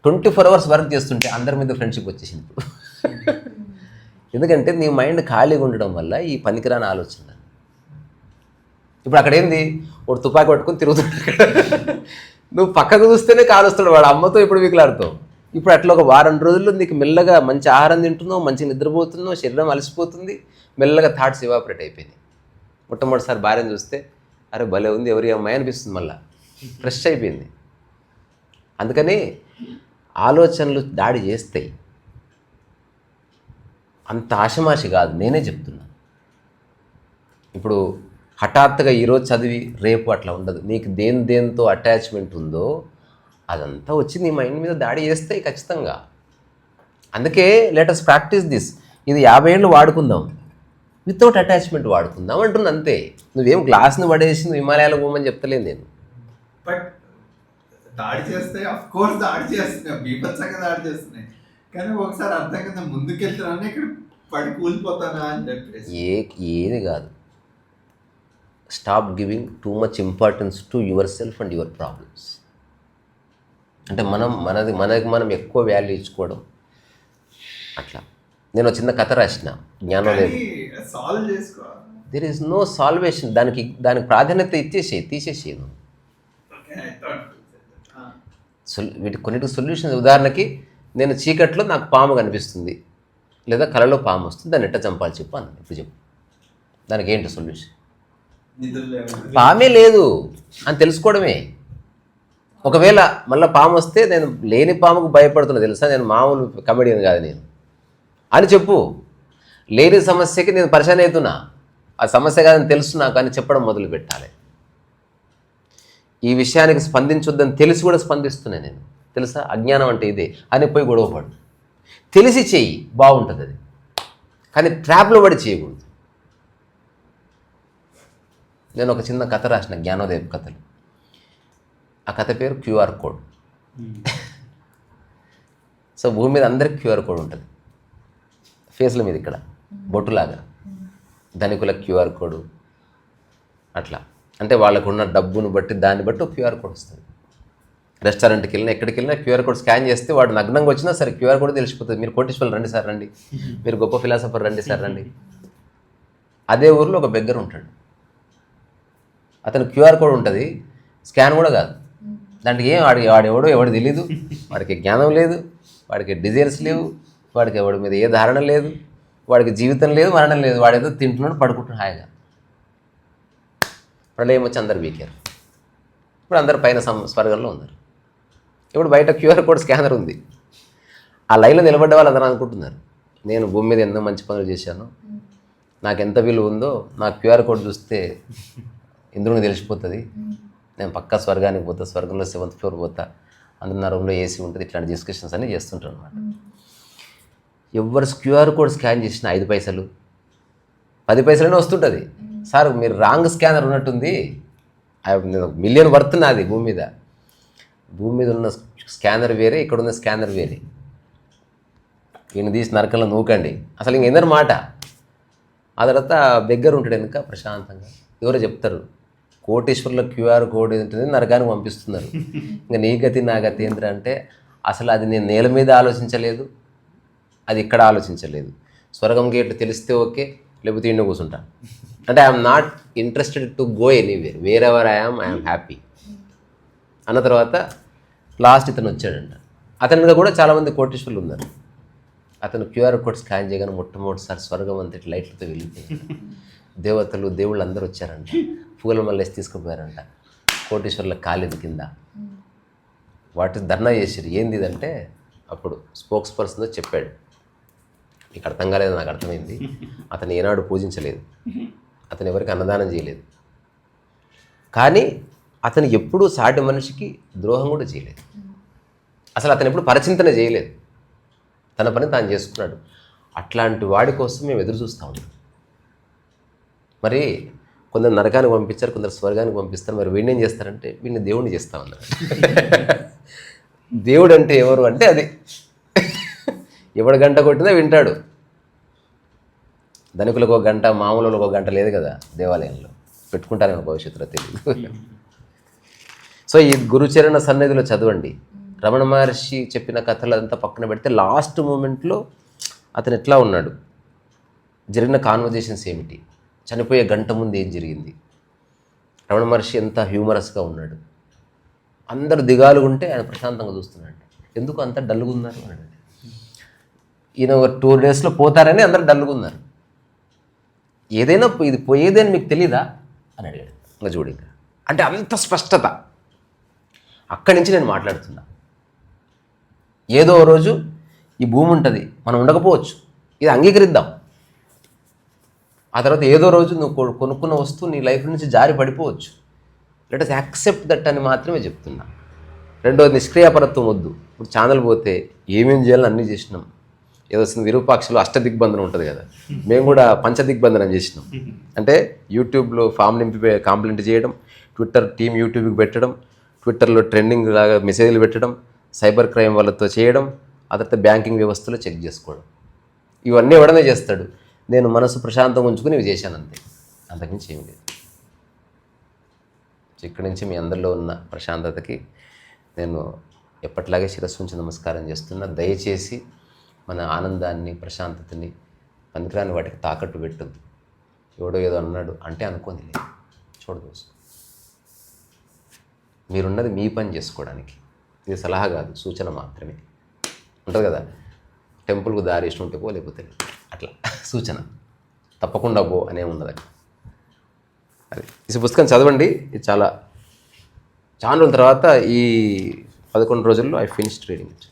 24 hours వర్క్ చేస్తుంటే అందరి మీద ఫ్రెండ్షిప్ వచ్చేసింది ఇప్పుడు. ఎందుకంటే నీ మైండ్ ఖాళీగా ఉండడం వల్ల ఈ పనికిరాని ఆలోచన. ఇప్పుడు అక్కడ ఏంది, వాడు తుపాకి పట్టుకొని తిరుగుతుంటాడు, నువ్వు పక్కకు చూస్తేనే కాలుస్తాడు వాడు, అమ్మతో ఇప్పుడు వీకులాడుతావు. ఇప్పుడు అట్లా ఒక వారం రోజుల్లో నీకు మెల్లగా మంచి ఆహారం తింటున్నావు, మంచిగా నిద్రపోతున్నావు, శరీరం అలసిపోతుంది, మెల్లగా థాట్స్ ఎవాపరేట్ అయిపోయినాయి. మొట్టమొదటిసారి భార్యను చూస్తే అరే భలే ఉంది, ఎవరి అమ్మాయి అనిపిస్తుంది, మళ్ళీ ఫ్రెష్ అయిపోయింది. అందుకని ఆలోచనలు దాడి చేస్తాయి, అంత ఆషమాషి కాదు, నేనే చెప్తున్నాను. ఇప్పుడు హఠాత్తుగా ఈరోజు చదివి రేపు అట్లా ఉండదు. నీకు దేంతో అటాచ్మెంట్ ఉందో అదంతా వచ్చి నీ మైండ్ మీద దాడి చేస్తాయి ఖచ్చితంగా. అందుకే లెట్ us ప్రాక్టీస్ దిస్. ఇది 50 ఏళ్ళు వాడుకుందాం, వితౌట్ అటాచ్మెంట్ వాడుకుందాం అంటుంది అంతే. నువ్వేం గ్లాస్ని పడేసి నువ్వు హిమాలయాలకు పోమని చెప్తలేదు నేను. బట్ దాడి చేస్తే అఫ్ కోర్స్ దాడి చేస్తున్నాయి, బీభత్సంగా దాడి చేస్తున్నాయి. కానీ ఒకసారి అర్థం కదా, ముందుకెళ్తున్నాను ఇక్కడ పడి కూలిపోతానా అని చెప్పేసి. ఏది కాదు, stop giving too much importance to your self and your problems. అంటే మనకి మనం ఎక్కువ వాల్యూ ఇచ్చుకోవడం అట్లా. నేను చిన్న కథ రాసిన, జ్ఞానోదయం. సాల్వ్ చేసుకో. There is no salvation. దానికి ప్రాధాన్యత తీసేసేయి నువ్వు. కొన్నిటికి సొల్యూషన్, ఉదాహరణకి నేను చీకట్లో నాకు పాము కనిపిస్తుంది లేదా కలలో పాము వస్తుంది, దాన్ని ఎట్ట చంపాలి చెప్పు అన్న. ఇప్పుడు చెప్పు, దానికి ఏంటి సొల్యూషన్? పామే లేదు అని తెలుసుకోవడమే. ఒకవేళ మళ్ళీ పాము వస్తే నేను లేని పాముకు భయపడుతున్నా తెలుసా, నేను మామూలు కమెడియన్ కాదు నేను అని చెప్పు. లేని సమస్యకి నేను పరిశాన్ అవుతున్నా, ఆ సమస్య కాదని తెలుసు నాకు అని చెప్పడం మొదలు పెట్టాలి. ఈ విషయానికి స్పందించొద్దని తెలిసి కూడా స్పందిస్తున్నాను నేను, తెలుసా అజ్ఞానం అంటే ఇదే అని పోయి గొడవపడు. తెలిసి చెయ్యి, బాగుంటుంది అది, కానీ ట్రాప్లో పడి చేయకూడదు. నేను ఒక చిన్న కథ రాసిన, జ్ఞానోదయ కథలు. ఆ కథ పేరు క్యూఆర్ కోడ్. సో భూమి మీద అందరికి క్యూఆర్ కోడ్ ఉంటుంది, ఫేస్ల మీద ఇక్కడ బొట్టులాగా. ధనికుల క్యూఆర్ కోడ్ అట్లా, అంటే వాళ్ళకున్న డబ్బును బట్టి దాన్ని బట్టి ఒక క్యూఆర్ కోడ్ వస్తుంది. రెస్టారెంట్కి వెళ్ళినా ఎక్కడికి వెళ్ళినా క్యూఆర్ కోడ్ స్కాన్ చేస్తే వాడు నగ్నంగా వచ్చినా సరే క్యూఆర్ కోడ్ తెలిసిపోతుంది. మీరు కోటీశ్వరులు రండి సార్ రండి, మీరు గొప్ప ఫిలాసఫర్ రండి సార్ రండి. అదే ఊరిలో ఒక బెగ్గర్ ఉంటాడు, అతను క్యూఆర్ కోడ్ ఉంటుంది, స్కాన్ కూడా కాదు. దాంట్లో ఏం వాడు తెలీదు, వాడికి జ్ఞానం లేదు, వాడికి డిజైర్స్ లేవు, వాడికి వాడి మీద ఏ ధారణ లేదు, వాడికి జీవితం లేదు, మరణం లేదు. వాడేదో తింటున్నాడు, పడుకుంటున్నాడు హాయిగా. ప్రళయం వచ్చి అందరు వీకారు. ఇప్పుడు అందరు పైన స్వర్గంలో ఉన్నారు. ఇప్పుడు బయట క్యూఆర్ కోడ్ స్కానర్ ఉంది. ఆ లైన్లో నిలబడ్డ వాళ్ళు అందరూ అనుకుంటున్నారు, నేను భూమి మీద ఎన్నో మంచి పనులు చేశాను, నాకు ఎంత విలువ ఉందో, నాకు క్యూఆర్ కోడ్ చూస్తే ఇంద్రునికి తెలిసిపోతుంది, నేను పక్కా స్వర్గానికి పోతా, స్వర్గంలో 7th floor పోతా, అందులో నా రూమ్లో ఏసీ ఉంటుంది. ఇట్లాంటి డిస్కషన్స్ అన్నీ చేస్తుంటారు అనమాట. ఎవరు క్యూఆర్ కోడ్ స్కాన్ చేసిన 5 పైసలు 10 పైసలనే వస్తుంటుంది. సార్ మీరు రాంగ్ స్కానర్ ఉన్నట్టుంది, $1 million వర్త్ నాది భూమి మీద. భూమి మీద ఉన్న స్కానర్ వేరే, ఇక్కడ ఉన్న స్కానర్ వేరే. ఈయన తీసి నరకంలో నూకండి అసలు ఇంకేందరు మాట. ఆ తర్వాత బెగ్గర్ ఉంటాడు వెనుక ప్రశాంతంగా. ఎవరో చెప్తారు, కోటీశ్వర్ల క్యూఆర్ కోడ్ ఏంటంటే నరకానికి పంపిస్తున్నారు. ఇంకా నీ గతి నా గతి ఏంద్ర అంటే, అసలు అది నేను నేల మీద ఆలోచించలేదు, అది ఇక్కడ ఆలోచించలేదు. స్వర్గం గేట్లు తెలిస్తే ఓకే, లేకపోతే ఇంట్లో కూర్చుంటా. అంటే I'm not interested to go anywhere, wear ever I'm happy అన్న తర్వాత లాస్ట్ ఇతను వచ్చాడంట. అతని మీద కూడా చాలామంది కోటీశ్వర్లు ఉన్నారు. అతను క్యూఆర్ కోడ్ స్కాన్ చేయగానే మొట్టమొదటిసారి స్వర్గం అంతటి లైట్లతో వెళ్ళిపోయాడు. దేవతలు దేవుళ్ళు అందరూ వచ్చారంట, పూల మళ్ళీ తీసుకుపోయారంట కోటీశ్వర్ల కాలిది కింద. వాటి ధర్నా చేశారు. ఏంది ఇదంటే అప్పుడు స్పోక్స్ పర్సన్ చెప్పాడు, నీకు అర్థం కాలేదు, నాకు అర్థమైంది. అతను ఏనాడు పూజించలేదు, అతను ఎవరికి అన్నదానం చేయలేదు, కానీ అతను ఎప్పుడూ సాటి మనిషికి ద్రోహం కూడా చేయలేదు. అసలు అతను ఎప్పుడు పరిచింతన చేయలేదు, తన పని తాను చేసుకున్నాడు. అట్లాంటి వాడి కోసం మేము ఎదురు చూస్తూ ఉన్నాం. మరి కొందరు నరకానికి పంపించారు, కొందరు స్వర్గానికి పంపిస్తారు. మరి వీడిని ఏం చేస్తారంటే వీడిని దేవుడిని చేస్తూ ఉన్నారు. దేవుడు అంటే ఎవరు అంటే అది ఎవడు గంట కొట్టినా వింటాడు. ధనికులకు ఒక గంట, మామూలు ఒక గంట లేదు కదా దేవాలయంలో, పెట్టుకుంటారేమో భవిష్యత్తులో తెలియదు. సో ఈ గురుచరణ సన్నిధిలో చదవండి. రమణ మహర్షి చెప్పిన కథలు అంతా పక్కన పెడితే లాస్ట్ మూమెంట్లో అతను ఎట్లా ఉన్నాడు, జరిగిన కాన్వర్జేషన్స్ ఏమిటి, చనిపోయే గంట ముందు ఏం జరిగింది, రమణ మహర్షి ఎంత హ్యూమరస్గా ఉన్నాడు. అందరు దిగాలుగా ఉంటే ఆయన ప్రశాంతంగా చూస్తున్నాడు. ఎందుకు అంత డల్గా ఉన్నారు అని. ఈయన ఒక 2 daysలో పోతారని అందరు డల్గా ఉన్నారు. ఏదైనా ఇది పోయేదని మీకు తెలీదా అని అడిగాడు. ఇంకా చూడు, ఇంకా అంటే అంత స్పష్టత. అక్కడి నుంచి నేను మాట్లాడుతున్నా. ఏదో రోజు ఈ భూమి ఉంటుంది, మనం ఉండకపోవచ్చు, ఇది అంగీకరిద్దాం. ఆ తర్వాత ఏదో రోజు నువ్వు కొనుక్కున్న వస్తువు నీ లైఫ్ నుంచి జారి పడిపోవచ్చు. లెట్ us యాక్సెప్ట్ దట్ అని మాత్రమే చెప్తున్నా. రెండోది నిష్క్రియాపరత్వం వద్దు. ఇప్పుడు ఛానల్ పోతే ఏమేమి చేయాలని అన్నీ చేసినాం. ఏదో విరూపాక్షలో అష్టదిగ్బంధనం ఉంటుంది కదా, మేము కూడా పంచదిగ్బంధనం చేసినాం. అంటే యూట్యూబ్లో ఫామ్ నింపి కాంప్లైంట్ చేయడం, ట్విట్టర్ టీమ్ యూట్యూబ్కి పెట్టడం, ట్విట్టర్లో ట్రెండింగ్ లాగా మెసేజ్లు పెట్టడం, సైబర్ క్రైమ్ వాళ్ళతో చేయడం, ఆ తర్వాత బ్యాంకింగ్ వ్యవస్థలో చెక్ చేసుకోవడం. ఇవన్నీ ఎవడనే చేస్తాడు. నేను మనసు ప్రశాంతంగా ఉంచుకుని ఇవి చేశాను అంతే, అంతకుమించి ఏమి లేదు. ఇక్కడి నుంచి మీ అందరిలో ఉన్న ప్రశాంతతకి నేను ఎప్పటిలాగే శిరస్సు ఉంచి నమస్కారం చేస్తున్నా. దయచేసి మన ఆనందాన్ని, ప్రశాంతతని పనికిరాని వాటికి తాకట్టు పెట్టద్దు. ఎవడో ఏదో అన్నాడు అంటే అనుకోని లేదు, చూడదు. మీరున్నది మీ పని చేసుకోవడానికి, ఇది సలహా కాదు, సూచన మాత్రమే. ఉంటుంది కదా, టెంపుల్కు దారి ఇష్టం ఉంటే పో, లేకపోతే లేదు. అట్లా సూచన, తప్పకుండా పో అనే ఉన్నది. అది ఈ పుస్తకం చదవండి. ఇది చాలా రోజుల తర్వాత ఈ 11 రోజుల్లో ఐ ఫినిష్డ్ రీడింగ్ ఇట్.